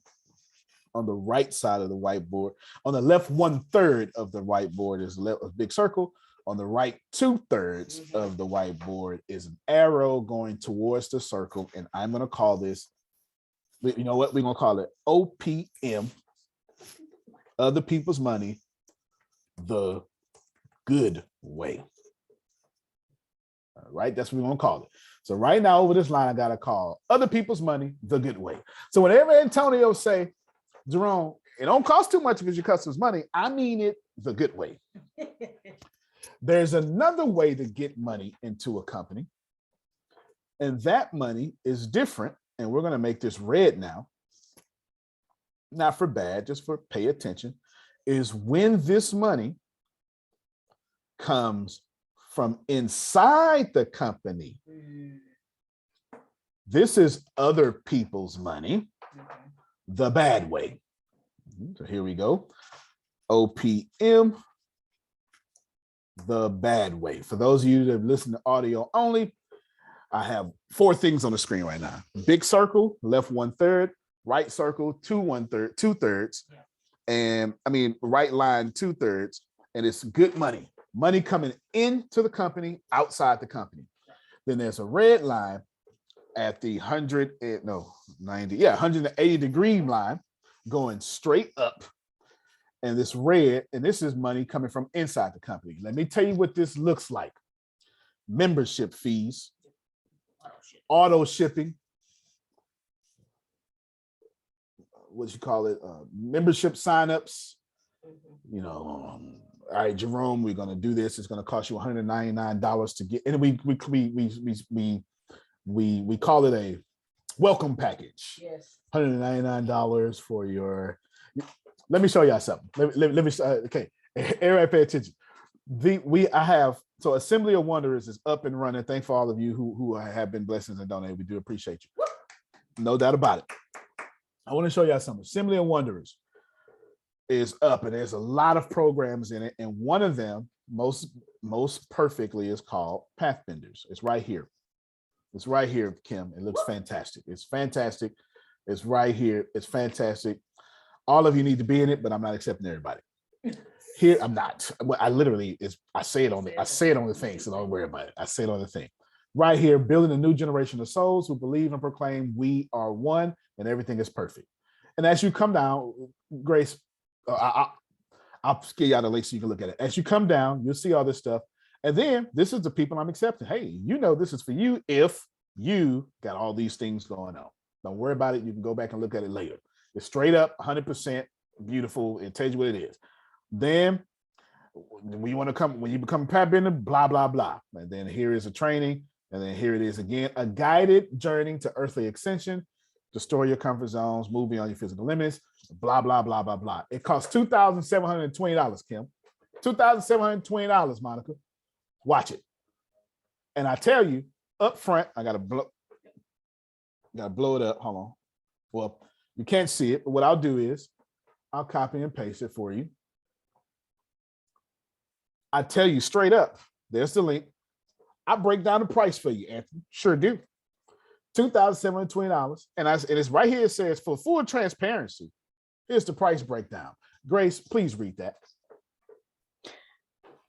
On the right side of the whiteboard, on the left 1/3 of the whiteboard is a big circle. On the right 2/3 of the whiteboard is an arrow going towards the circle. And I'm going to call this, you know what? We're going to call it OPM, Other People's Money, the Good Way. All right, that's what we're going to call it. So right now over this line, I got to call Other People's Money, the Good Way. So whenever Antonio say, Jerome, it don't cost too much because your customers' money, I mean it the good way. There's another way to get money into a company, and that money is different. And we're going to make this red now, not for bad, just for pay attention, is when this money comes from inside the company. This is other people's money, the bad way. So here we go. OPM, the bad way. For those of you that listen to audio only, I have 4 things on the screen right now. Big circle, left 1/3, right circle, 2/3, and right line 2/3, and it's good money. Money coming into the company, outside the company. Then there's a red line at the 180 degree line going straight up. And this red, and this is money coming from inside the company. Let me tell you what this looks like. Membership fees, auto shipping, membership signups. All right, Jerome, we're going to do this. It's going to cost you $199 to get, and we call it a welcome package. Yes. $199 for your. Let me show y'all something. Let me. Okay, everybody, pay attention. I have Assembly of Wonders is up and running. Thanks for all of you who have been blessings and donated. We do appreciate you. No doubt about it. I want to show y'all something. Assembly of Wonders. is up, and there's a lot of programs in it. And one of them, most perfectly, is called Pathbenders. It's right here. It's right here, Kim. It looks fantastic. It's fantastic. It's right here. It's fantastic. All of you need to be in it, but I'm not accepting everybody. Here, I'm not. I literally I say it on the thing, so don't worry about it. I say it on the thing. Right here, building a new generation of souls who believe and proclaim we are one and everything is perfect. And as you come down, Grace, I'll scale you out the link so you can look at it. As you come down, you'll see all this stuff. And then this is the people I'm accepting. Hey, you know this is for you if you got all these things going on. Don't worry about it. You can go back and look at it later. It's straight up 100% beautiful. It tells you what it is. Then when you become a pathbender, blah, blah, blah. And then here is a training. And then here it is again, a guided journey to earthly ascension, destroy your comfort zones, move beyond your physical limits, blah, blah, blah, blah, blah. It costs $2,720, Kim. $2,720, Monica. Watch it. And I tell you, up front, I gotta blow it up. Hold on. Well, you can't see it, but what I'll do is I'll copy and paste it for you. I tell you straight up, there's the link. I break down the price for you, Anthony. Sure do. $2,720. And it's right here. It says for full transparency, here's the price breakdown. Grace, please read that.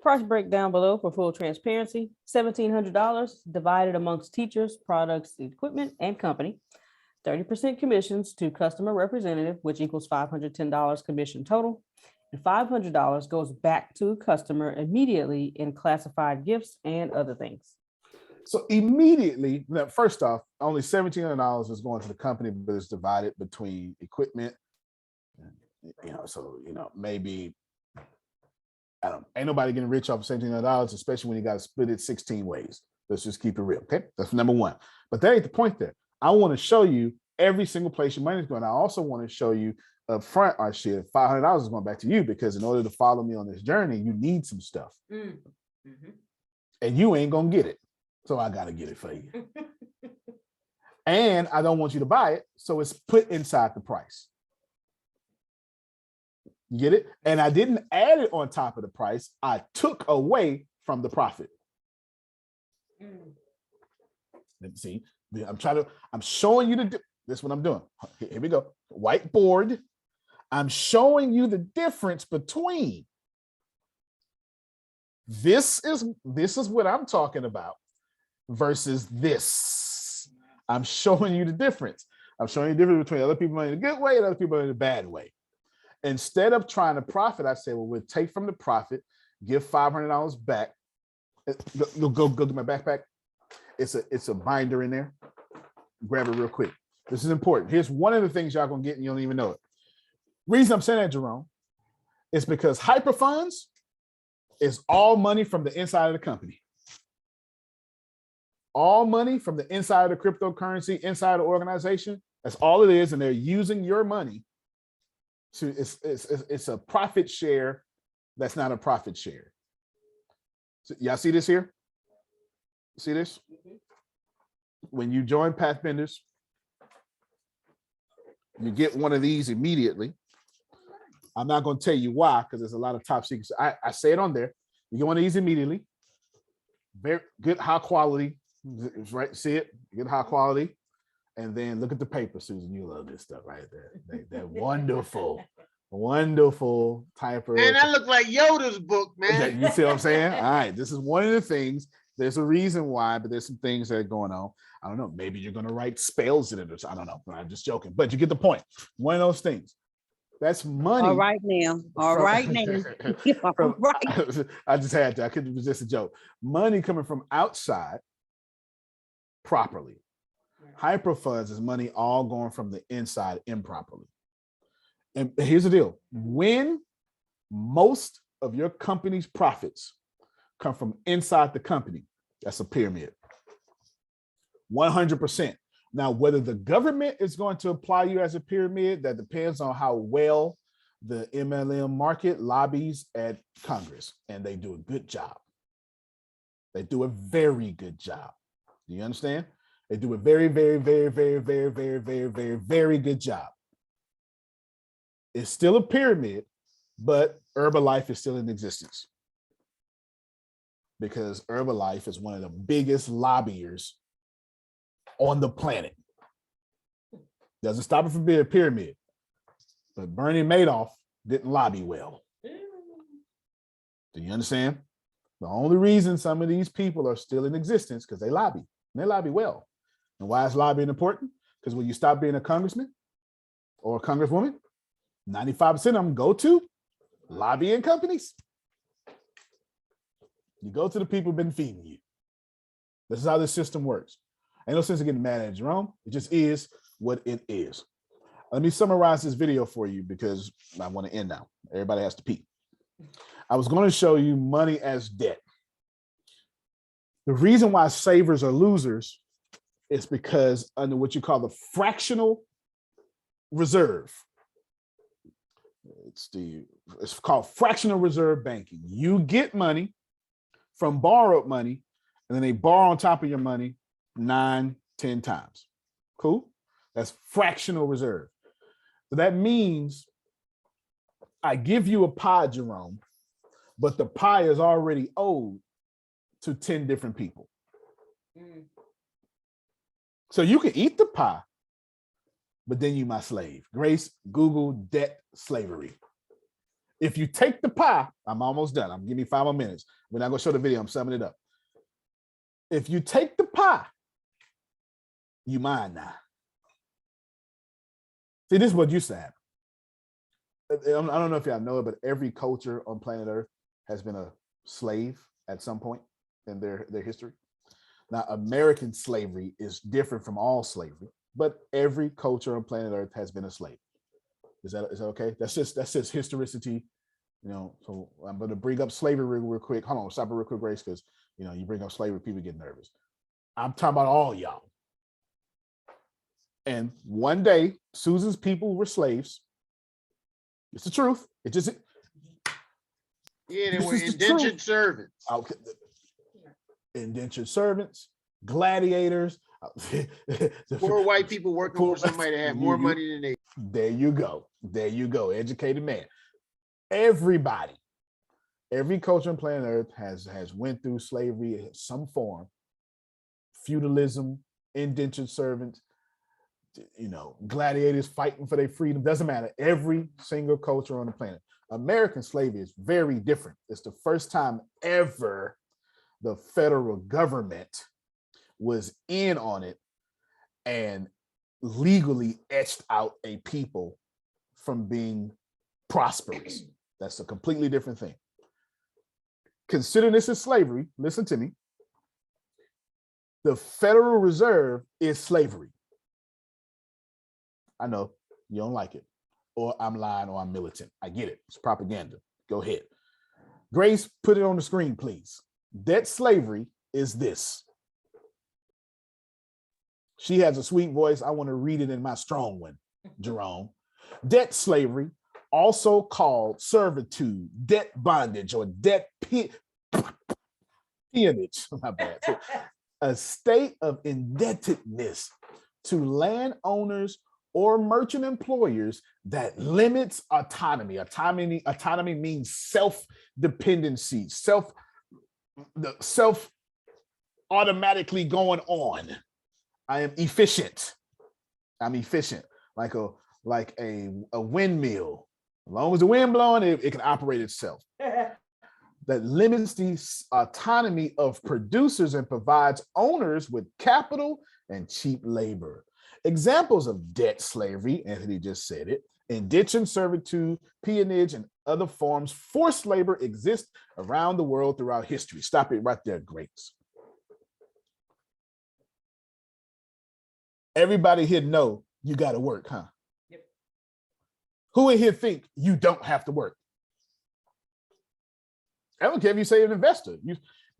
Price breakdown below for full transparency, $1,700 divided amongst teachers, products, equipment, and company. 30% commissions to customer representative, which equals $510 commission total. And $500 goes back to customer immediately in classified gifts and other things. So immediately, first off, only $1,700 is going to the company, but it's divided between equipment. Maybe ain't nobody getting rich off of $1,700, especially when you got to split it 16 ways. Let's just keep it real. Okay, that's number one. But that ain't the point there. I want to show you every single place your money is going. I also want to show you up front, $500 is going back to you, because in order to follow me on this journey, you need some stuff. Mm-hmm. And you ain't going to get it. So I got to get it for you. And I don't want you to buy it. So it's put inside the price. You get it? And I didn't add it on top of the price. I took away from the profit. Let me see. I'm showing you this is what I'm doing. Here we go. Whiteboard. I'm showing you the difference between this is what I'm talking about versus this. I'm showing you the difference. I'm showing you the difference between other people in a good way and other people in a bad way. Instead of trying to profit, I say, well, we'll take from the profit, give $500 back. Go get my backpack. It's a binder in there. Grab it real quick. This is important. Here's one of the things y'all gonna get and you don't even know it. Reason I'm saying that, Jerome, is because hyperfunds is all money from the inside of the company. All money from the inside of the cryptocurrency, inside of the organization. That's all it is, and they're using your money to. It's a profit share. That's not a profit share. So y'all see this here? See this? When you join Pathbenders, you get one of these immediately. I'm not going to tell you why, because there's a lot of top secrets. I say it on there. You get one of these immediately. Very good, high quality. Right? See it? Good high quality. And then look at the paper, Susan. You love this stuff right there. They're wonderful, wonderful type of. Man, that look like Yoda's book, man. You see what I'm saying? All right. This is one of the things. There's a reason why, but there's some things that are going on. I don't know. Maybe you're going to write spells in it, or I don't know. I'm just joking, but you get the point. One of those things. That's money. All right now. All right now. All right. I just had to. I couldn't resist a joke. Money coming from outside properly. Hyperfunds is money all going from the inside improperly. And here's the deal. When most of your company's profits come from inside the company, that's a pyramid. 100%. Now, whether the government is going to apply you as a pyramid, that depends on how well the MLM market lobbies at Congress, and they do a good job. They do a very good job. Do you understand? They do a very, very, very, very, very, very, very, very, very good job. It's still a pyramid, But Herbalife is still in existence because Herbalife is one of the biggest lobbyers on the planet. Doesn't stop it from being a pyramid, but Bernie Madoff didn't lobby well. Do you understand? The only reason some of these people are still in existence because they lobby, and they lobby well. And why is lobbying important? Because when you stop being a congressman or a congresswoman, 95% of them go to lobbying companies. You go to the people who've been feeding you. This is how this system works. Ain't no sense of getting mad at Jerome. It just is what it is. Let me summarize this video for you because I want to end now. Everybody has to pee. I was going to show you money as debt. The reason why savers are losers is because under what you call the fractional reserve. It's called fractional reserve banking. You get money from borrowed money, and then they borrow on top of your money 9, 10 times. Cool? That's fractional reserve. So that means I give you a pie, Jerome, but the pie is already owed to 10 different people. So you can eat the pie, but then you my slave. Grace, Google debt slavery. If you take the pie, I'm almost done. I'm giving you 5 more minutes. We're not going to show the video. I'm summing it up. If you take the pie, you mine now. See, this is what used to happen. I don't know if y'all know it, but every culture on planet Earth has been a slave at some point in their history. Now, American slavery is different from all slavery, but every culture on planet Earth has been a slave. Is that okay? That's just historicity, you know. So I'm going to bring up slavery real quick. Hold on, stop it real quick, Grace, because you know you bring up slavery, people get nervous. I'm talking about all y'all. And one day, Susan's people were slaves. It's the truth. It just they were indentured servants. Okay. Indentured servants, gladiators. Poor white people working for somebody that had more money than they. There you go. There you go. Educated man. Everybody, every culture on planet Earth has went through slavery in some form. Feudalism, indentured servants, you know, gladiators fighting for their freedom. Doesn't matter. Every single culture on the planet. American slavery is very different. It's the first time ever the federal government was in on it and legally etched out a people from being prosperous. That's a completely different thing. Consider this as slavery. Listen to me. The Federal Reserve is slavery. I know you don't like it, or I'm lying, or I'm militant. I get it. It's propaganda. Go ahead. Grace, put it on the screen, please. Debt slavery is this. She has a sweet voice. I want to read it in my strong one, Jerome. Debt slavery, also called servitude, debt bondage, or debt peonage. My bad. A state of indebtedness to landowners or merchant employers that limits autonomy. Autonomy means self-dependency, self automatically going on. I am efficient. I'm efficient, like a windmill. As long as the wind blowing, it can operate itself. That limits the autonomy of producers and provides owners with capital and cheap labor. Examples of debt slavery, Anthony just said it, indentured servitude, peonage, and other forms forced labor exist around the world throughout history. Stop it right there, Grace. Everybody here know you got to work, huh? Yep. Who in here think you don't have to work? I don't care if you say an investor.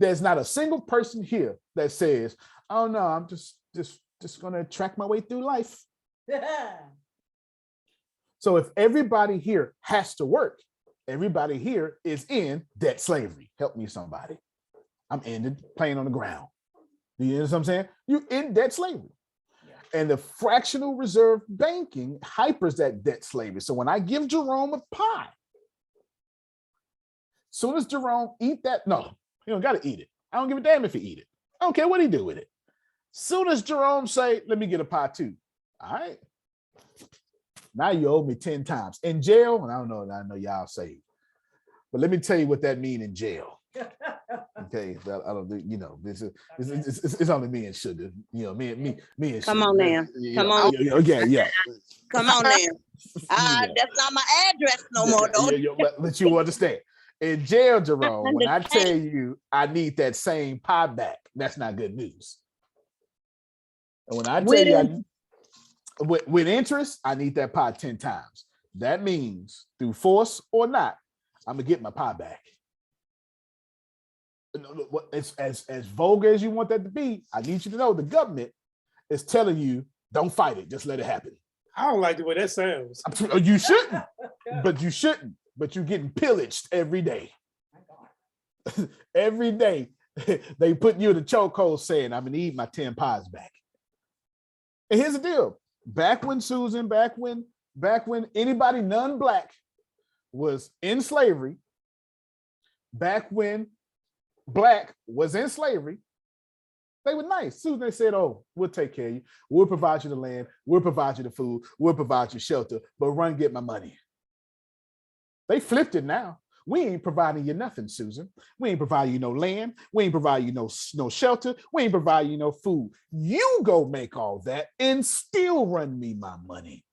There's not a single person here that says, "Oh no, I'm just going to track my way through life." So if everybody here has to work, everybody here is in debt slavery. Help me, somebody. I'm ending playing on the ground. Do you know what I'm saying? You're in debt slavery. Yeah. And the fractional reserve banking hypers that debt slavery. So when I give Jerome a pie, Soon as Jerome eat that, no, he don't got to eat it. I don't give a damn if he eat it. I don't care what he do with it. Soon as Jerome say, let me get a pie too. All right. Now you owe me 10 times. In jail, and I know y'all say, but let me tell you what that mean in jail. Okay, I don't do, this is it's only me and Sugar. Me and Sugar. Come on now. Come on. Yeah. Come on now. That's not my address no more, though. But you understand. In jail, Jerome, when I tell you I need that same pie back, that's not good news. And when I tell you with interest, I need that pie 10 times. That means through force or not, I'm gonna get my pie back. As vulgar as you want that to be, I need you to know the government is telling you, don't fight it, just let it happen. I don't like the way that sounds. You shouldn't, but you shouldn't. But you're getting pillaged every day. Every day, they put you in the chokehold saying, I'm gonna need my 10 pies back. And here's the deal. Back when anybody non-black was in slavery, back when black was in slavery, they were nice. Soon they said, oh, we'll take care of you. We'll provide you the land. We'll provide you the food. We'll provide you shelter, but run, get my money. They flipped it now. We ain't providing you nothing, Susan. We ain't providing you no land. We ain't providing you no shelter. We ain't providing you no food. You go make all that and still run me my money.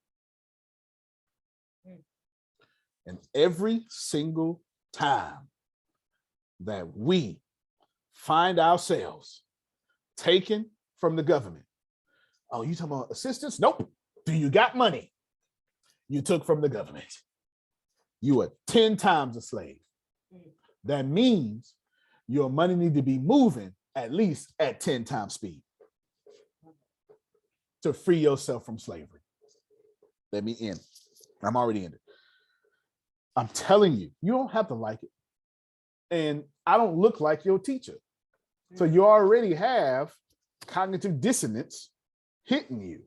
And every single time that we find ourselves taken from the government, oh, you talking about assistance? Nope. Do you got money? You took from the government. You are 10 times a slave. That means your money need to be moving at least at 10 times speed to free yourself from slavery. Let me end. I'm already in it. I'm telling you, you don't have to like it. And I don't look like your teacher. So you already have cognitive dissonance hitting you.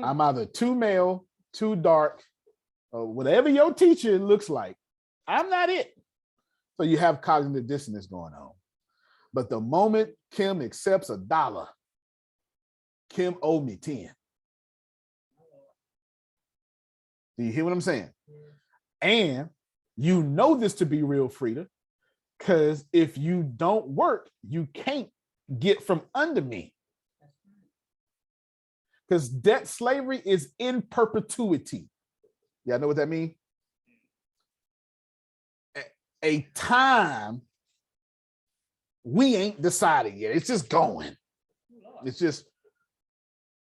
I'm either too male, too dark, or whatever your teacher looks like. I'm not it. So you have cognitive dissonance going on. But the moment Kim accepts $1, Kim owed me 10. Do you hear what I'm saying? And you know this to be real, Frida, because if you don't work, you can't get from under me. Because debt slavery is in perpetuity. Y'all know what that means? A time we ain't decided yet. It's just going. It's just,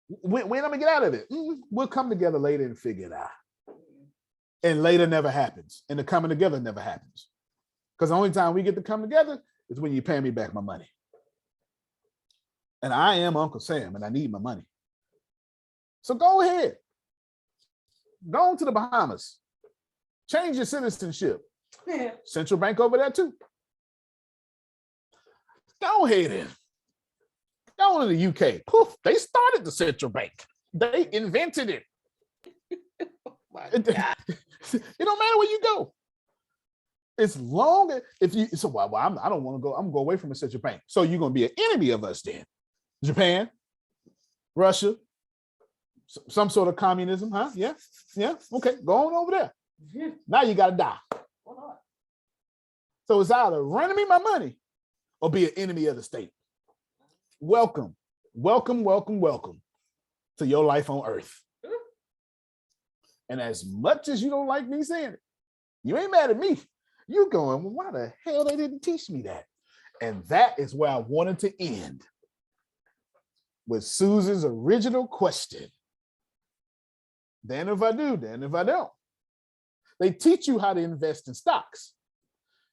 when I'm gonna get out of it? We'll come together later and figure it out. And later never happens. And the coming together never happens. Because the only time we get to come together is when you pay me back my money. And I am Uncle Sam and I need my money. So go ahead. Go on to the Bahamas. Change your citizenship. Central bank over there too. Go ahead and go on to the UK. Poof, they started the central bank. They invented it. It don't matter where you go. As long as if you so well, I don't want to go. I'm gonna go away from the central bank. So you're gonna be an enemy of us then. Japan, Russia, some sort of communism, huh? Yeah. Okay, go on over there. Now you gotta die. So it's either running me my money or be an enemy of the state. Welcome to your life on earth. And as much as you don't like me saying it, you ain't mad at me. You going, well, why the hell they didn't teach me that? And that is where I wanted to end with Susan's original question. Then if I do, then if I don't. They teach you how to invest in stocks.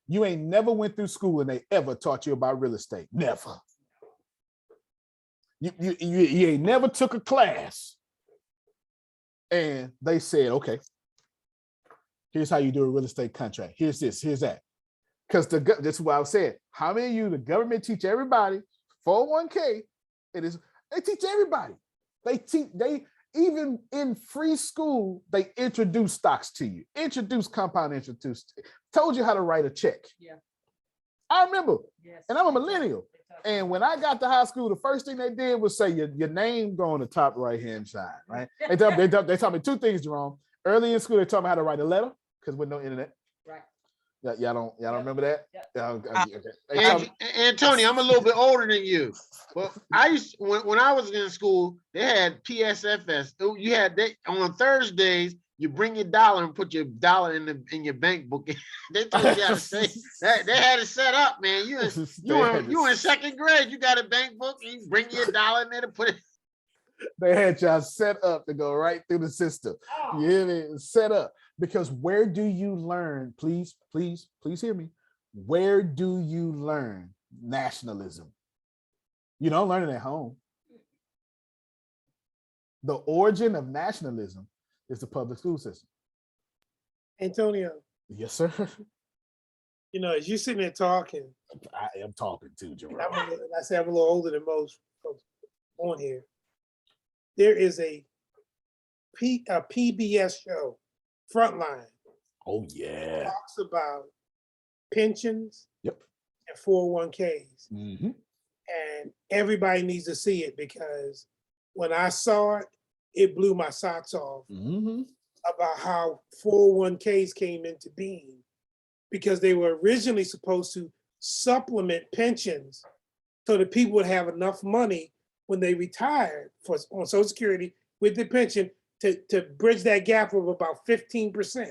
You ain't never went through school and they ever taught you about real estate. Never. You ain't never took a class and they said, okay, here's how you do a real estate contract. Here's this, here's that. Because that's what I was saying. How many of you, the government teach everybody, 401k, they teach everybody. They even in free school, they introduce stocks to you, introduce compound interest, told you how to write a check. Yeah. I remember, and I'm a millennial. And when I got to high school, the first thing they did was say your name go on the top right-hand side, right? They taught me two things, Jerome. Early in school, they taught me how to write a letter because with no internet. Right. Y'all don't remember that? Antonio, I'm a little bit older than you. But I used when I was in school, they had PSFS. You had on Thursdays, you bring your dollar and put your dollar in your bank book. They told you how to say that. They had it set up, man. You in second grade, you got a bank book, and you bring your dollar in there to put it. They had y'all set up to go right through the system. You hear me? Set up. Because where do you learn? Please hear me. Where do you learn nationalism? You don't learn it at home. The origin of nationalism is the public school system. Antonio. Yes, sir. You know, as you're sitting there talking, I am talking too, Jerome. I say I'm a little older than most folks on here. There is a PBS show, Frontline. Oh yeah. Talks about pensions. Yep. And 401ks. Mm-hmm. And everybody needs to see it because when I saw it, it blew my socks off about how 401ks came into being because they were originally supposed to supplement pensions so that people would have enough money when they retired on Social Security with the pension to bridge that gap of about 15%.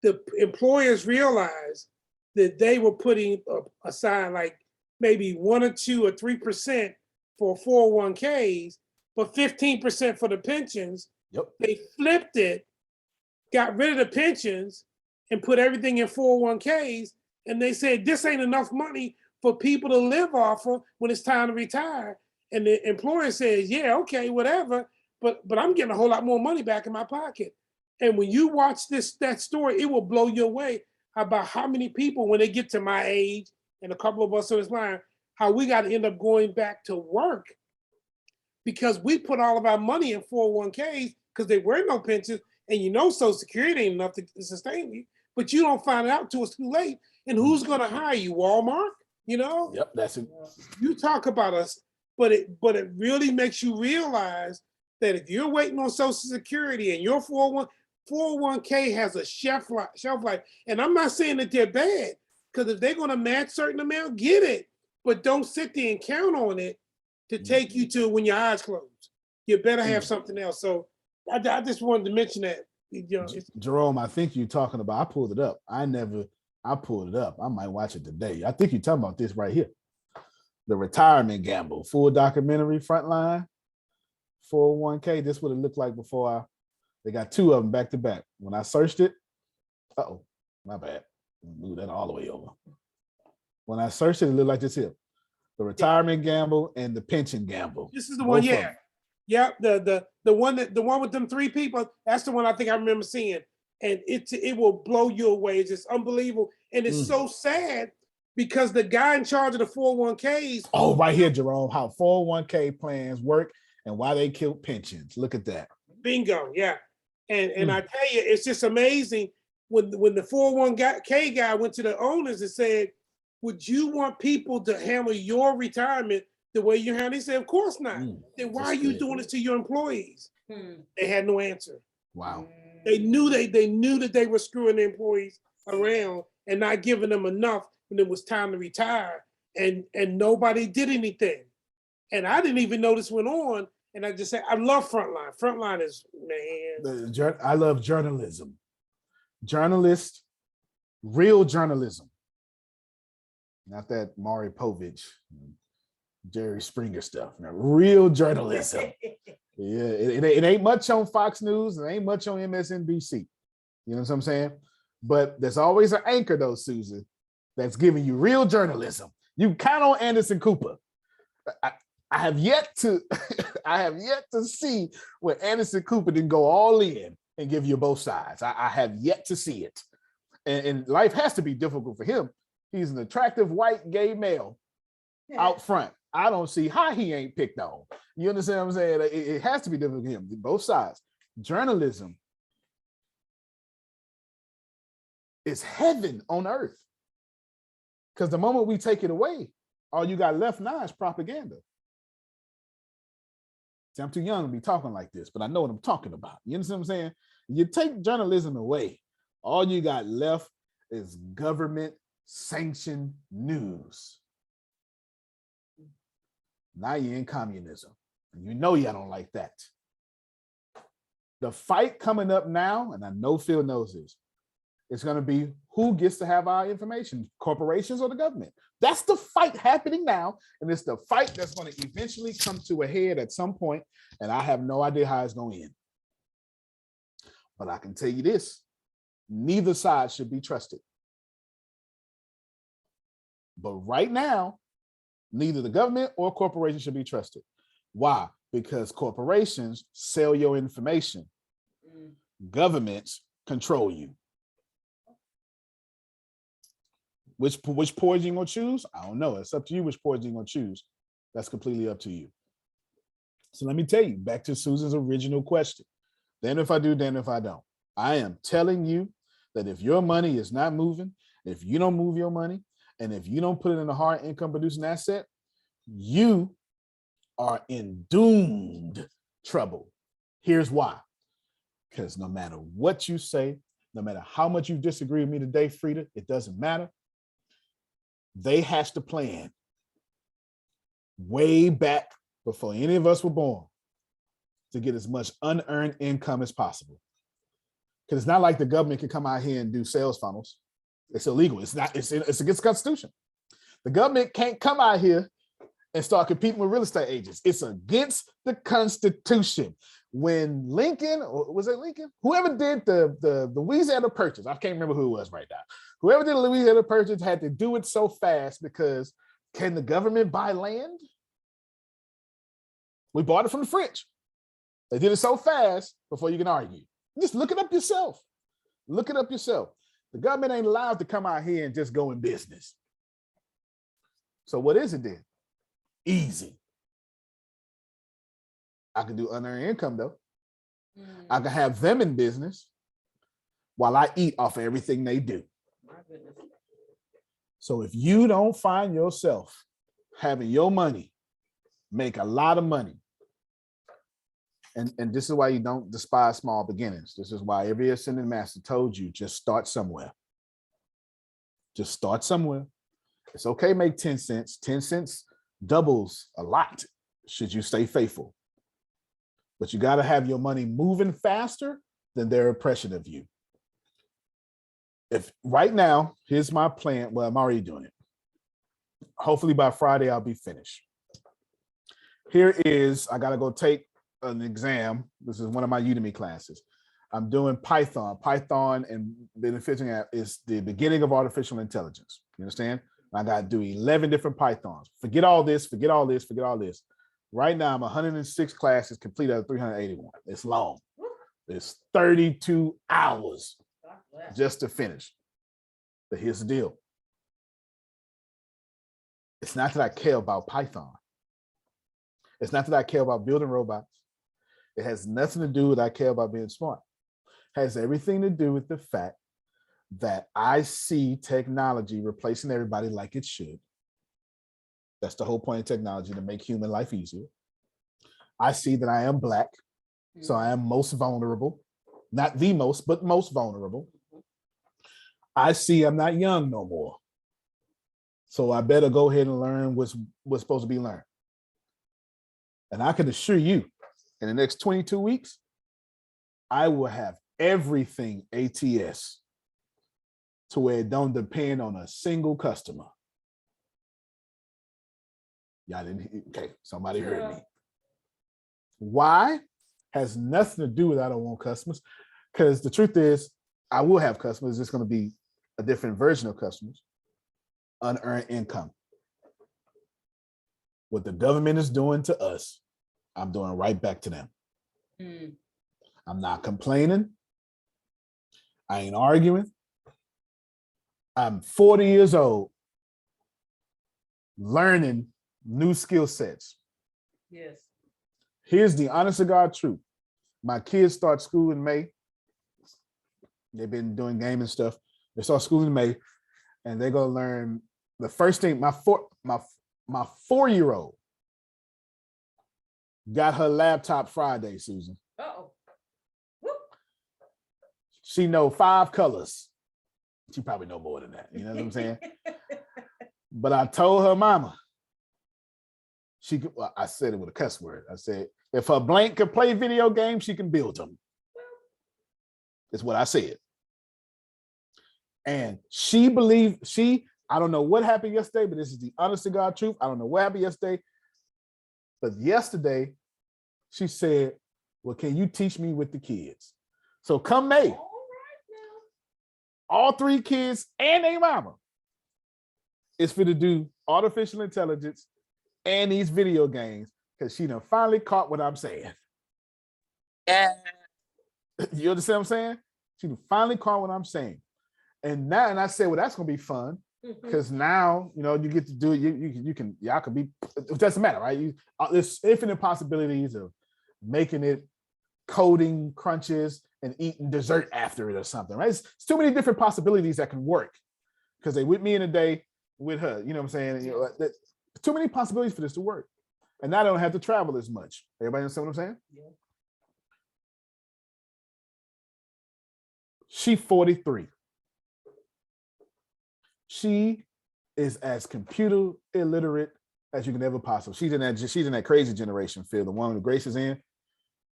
The employers realized that they were putting aside like maybe 1 or 2 or 3% for 401ks, but 15% for the pensions. Yep. They flipped it, got rid of the pensions, and put everything in 401ks. And they said, this ain't enough money for people to live off of when it's time to retire. And the employer says, yeah, okay, whatever, but I'm getting a whole lot more money back in my pocket. And when you watch that story, it will blow you away about how many people, when they get to my age, and a couple of us on this line, how we got to end up going back to work because we put all of our money in 401ks because there were no pensions, and you know Social Security ain't enough to sustain you, but you don't find it out till it's too late. And who's going to hire you? Walmart? You know? Yep, that's it. You talk about us, but it really makes you realize that if you're waiting on Social Security and your 401k has a shelf life, and I'm not saying that they're bad, because if they're going to match certain amount, get it, but don't sit there and count on it to take you to when your eyes close. You better have something else. So I just wanted to mention that. You know, Jerome, I think you're talking about. I pulled it up. I pulled it up. I might watch it today. I think you're talking about this right here. The retirement gamble, full documentary, Frontline, 401k. This would have looked like before they got two of them back to back. When I searched it, my bad. Move that all the way over. When I searched it, it looked like this here. The retirement gamble and the pension gamble. This is the one, yeah. Yeah, the one with them 3 people, that's the one I think I remember seeing. And it will blow you away. It's just unbelievable. And it's so sad because the guy in charge of the 401ks. Oh, right here, Jerome, how 401k plans work and why they kill pensions. Look at that. Bingo, yeah. And I tell you, it's just amazing when the 401k guy went to the owners and said, would you want people to handle your retirement the way you handle it? He said, of course not. Then why are you doing this to your employees? They had no answer. Wow. They knew that they were screwing the employees around and not giving them enough when it was time to retire. And nobody did anything. And I didn't even know this went on. And I just said, I love Frontline. Frontline is, man. I love journalism. Journalist, real journalism. Not that Maury Povich, Jerry Springer stuff. Now, real journalism. Yeah, it ain't much on Fox News. It ain't much on MSNBC. You know what I'm saying? But there's always an anchor, though, Susan, that's giving you real journalism. You count on Anderson Cooper. I have yet to see where Anderson Cooper didn't go all in and give you both sides. I have yet to see it. And life has to be difficult for him. He's an attractive white gay male out front. I don't see how he ain't picked on. You understand what I'm saying? It has to be difficult for him, both sides. Journalism is heaven on earth. Because the moment we take it away, all you got left now is propaganda. See, I'm too young to be talking like this, but I know what I'm talking about. You understand what I'm saying? You take journalism away, all you got left is government sanctioned news. Now you're in communism. And you know y'all don't like that. The fight coming up now, and I know Phil knows this, it's going to be who gets to have our information, corporations or the government. That's the fight happening now. And it's the fight that's going to eventually come to a head at some point. And I have no idea how it's going to end. But I can tell you this, neither side should be trusted. But right now, neither the government or corporations should be trusted. Why? Because corporations sell your information. Governments control you. Which poison you gonna choose? I don't know. It's up to you which poison you're gonna choose. That's completely up to you. So let me tell you, back to Susan's original question. Damn if I do, damn if I don't. I am telling you that if your money is not moving, if you don't move your money, and if you don't put it in a hard income producing asset, you are in doomed trouble. Here's why. Because no matter what you say, no matter how much you disagree with me today, Frida, it doesn't matter. They hatched a plan way back before any of us were born to get as much unearned income as possible. Because it's not like the government can come out here and do sales funnels. It's illegal. It's against the Constitution. The government can't come out here and start competing with real estate agents. It's against the Constitution. When Lincoln, or was it Lincoln? Whoever did the Louisiana Purchase, I can't remember who it was right now. Whoever did the Louisiana Purchase had to do it so fast because can the government buy land? We bought it from the French. They did it so fast before you can argue. Just look it up yourself. Look it up yourself. The government ain't allowed to come out here and just go in business. So what is it then? Easy. I can do unearned income though. I can have them in business while I eat off of everything they do. So if you don't find yourself having your money make a lot of money, and this is why you don't despise small beginnings. This is why every ascending master told you, just start somewhere. Just start somewhere. It's okay, make 10 cents. 10 cents doubles a lot should you stay faithful. But you got to have your money moving faster than their oppression of you. If right now, here's my plan. Well, I'm already doing it. Hopefully by Friday, I'll be finished. Here is, I got to go take an exam. This is one of my Udemy classes. I'm doing Python. Python and benefiting is the beginning of artificial intelligence. You understand? I got to do 11 different Pythons. Forget all this, forget all this, forget all this. Right now, I'm 106 classes complete out of 381. It's long. It's 32 hours just to finish. But here's the deal. It's not that I care about Python. It's not that I care about building robots. It has nothing to do with I care about being smart. It has everything to do with the fact that I see technology replacing everybody like it should. That's the whole point of technology, to make human life easier. I see that I am Black, so I am most vulnerable. Not the most, but most vulnerable. I see I'm not young no more. So I better go ahead and learn what's supposed to be learned. And I can assure you, in the next 22 weeks, I will have everything ATS to where it don't depend on a single customer. Y'all didn't, okay, somebody heard me. Why? Has nothing to do with I don't want customers, because the truth is I will have customers. It's going to be a different version of customers. Unearned income. What the government is doing to us, I'm doing right back to them. I'm not complaining. I ain't arguing. I'm 40 years old, learning new skill sets. Yes. Here's the honest to God truth. My kids start school in May. They've been doing gaming stuff. They start school in May, and they're going to learn the first thing my 4-year-old got her laptop Friday, Susan. Uh-oh. She know 5 colors. She probably know more than that. You know what I'm saying? But I told her mama, she could, well, I said it with a cuss word. I said, if her blank could play video games, she can build them. That's what I said. And she believed, I don't know what happened yesterday, but this is the honest to God truth. I don't know what happened yesterday. But yesterday, she said, well, can you teach me with the kids? So come May, all 3 kids and their mama is for to do artificial intelligence and these video games because she done finally caught what I'm saying. Yeah. You understand what I'm saying? She done finally caught what I'm saying. And now, and I said, well, that's gonna be fun because now, you know, you get to do it. Y'all can be, it doesn't matter, right? There's infinite possibilities of making it coding crunches and eating dessert after it or something, right? It's too many different possibilities that can work because they with me in a day with her, you know what I'm saying? You know, too many possibilities for this to work. And now I don't have to travel as much. Everybody understand what I'm saying? Yeah. She 43. She is as computer illiterate as you can ever possibly. She's in that crazy generation, Phil, the one the Grace is in,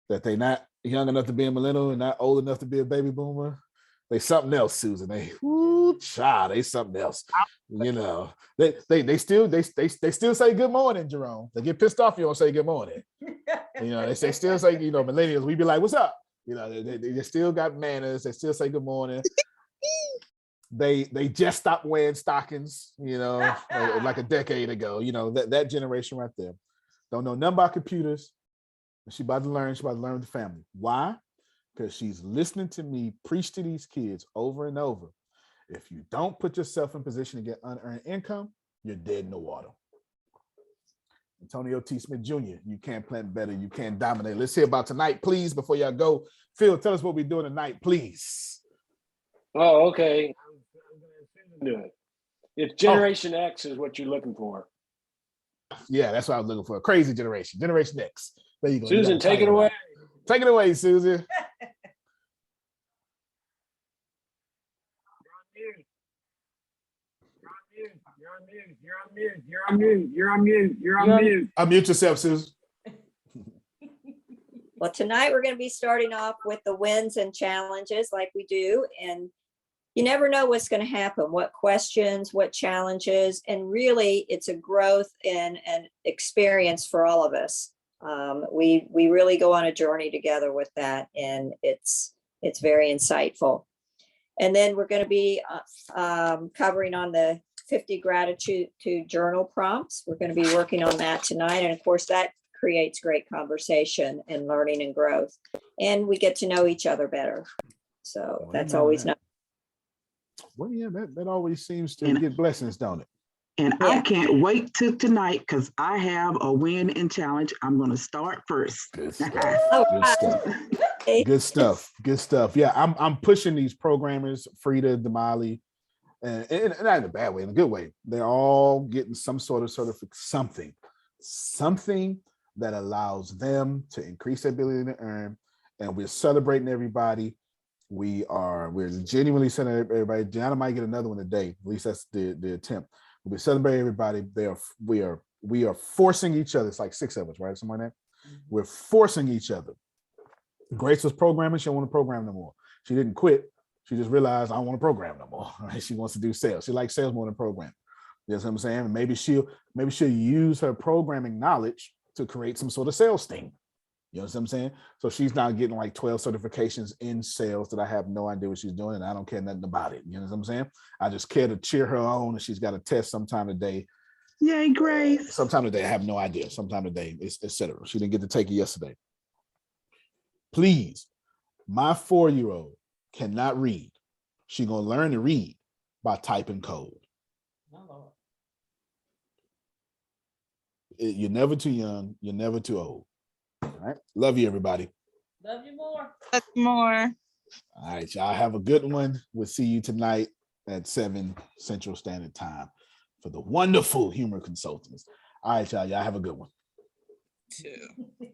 that they not young enough to be a millennial and not old enough to be a baby boomer. They something else, Susan. They something else. You know, they still say good morning, Jerome. They get pissed off if you don't say good morning. You know, they still say, you know, millennials, we be like, what's up? You know, they still got manners, they still say good morning. They just stopped wearing stockings, you know, like a decade ago. You know, that generation right there. Don't know nothing about computers. She's about to learn with the family. Why? Because she's listening to me preach to these kids over and over. If you don't put yourself in position to get unearned income, you're dead in the water. Antonio T. Smith Jr., you can't plan better, you can't dominate. Let's hear about tonight, please, before y'all go. Phil, tell us what we're doing tonight, please. Oh, okay. I'm gonna do it. If Generation X is what you're looking for. Yeah, that's what I was looking for. Crazy generation. Generation X. There you go. Susan, take it away. Take it away, Susan. You're on mute. Unmute yourself, Susan. Well, tonight we're going to be starting off with the wins and challenges like we do. And you never know what's going to happen, what questions, what challenges, and really it's a growth and an experience for all of us. We really go on a journey together with that, and it's very insightful. And then we're going to be covering on the 50 gratitude journal prompts. We're going to be working on that tonight. And of course, that creates great conversation and learning and growth. And we get to know each other better. So that's always nice. Well, yeah, that always seems to get blessings, don't it? And yeah. I can't wait till tonight because I have a win and challenge. I'm going to start first. Good stuff. Good stuff. Good stuff. Good stuff. Yeah, I'm pushing these programmers, Frida, Damali, and not in a bad way, in a good way. They're all getting some sort of something that allows them to increase their ability to earn. And we're celebrating everybody. We're genuinely celebrating everybody. Gianna might get another one today. At least that's the attempt. We celebrate everybody. We are forcing each other. It's like 6 of us, right? Something like that. We're forcing each other. Grace was programming. She don't want to program no more. She didn't quit. She just realized I don't want to program no more. Right? She wants to do sales. She likes sales more than programming. You know what I'm saying? And maybe she'll use her programming knowledge to create some sort of sales thing. You know what I'm saying? So she's now getting like 12 certifications in sales that I have no idea what she's doing, and I don't care nothing about it. You know what I'm saying? I just care to cheer her on, and she's got a test sometime today. Yay, Grace. Sometime today, I have no idea. Sometime today, etc. She didn't get to take it yesterday. Please, my 4-year-old cannot read. She's gonna learn to read by typing code. You're never too young. You're never too old. All right. Love you, everybody. Love you more. Love you more. All right, y'all have a good one. We'll see you tonight at 7 Central Standard Time. for the wonderful humor consultants. All right, y'all. Y'all have a good one. Too.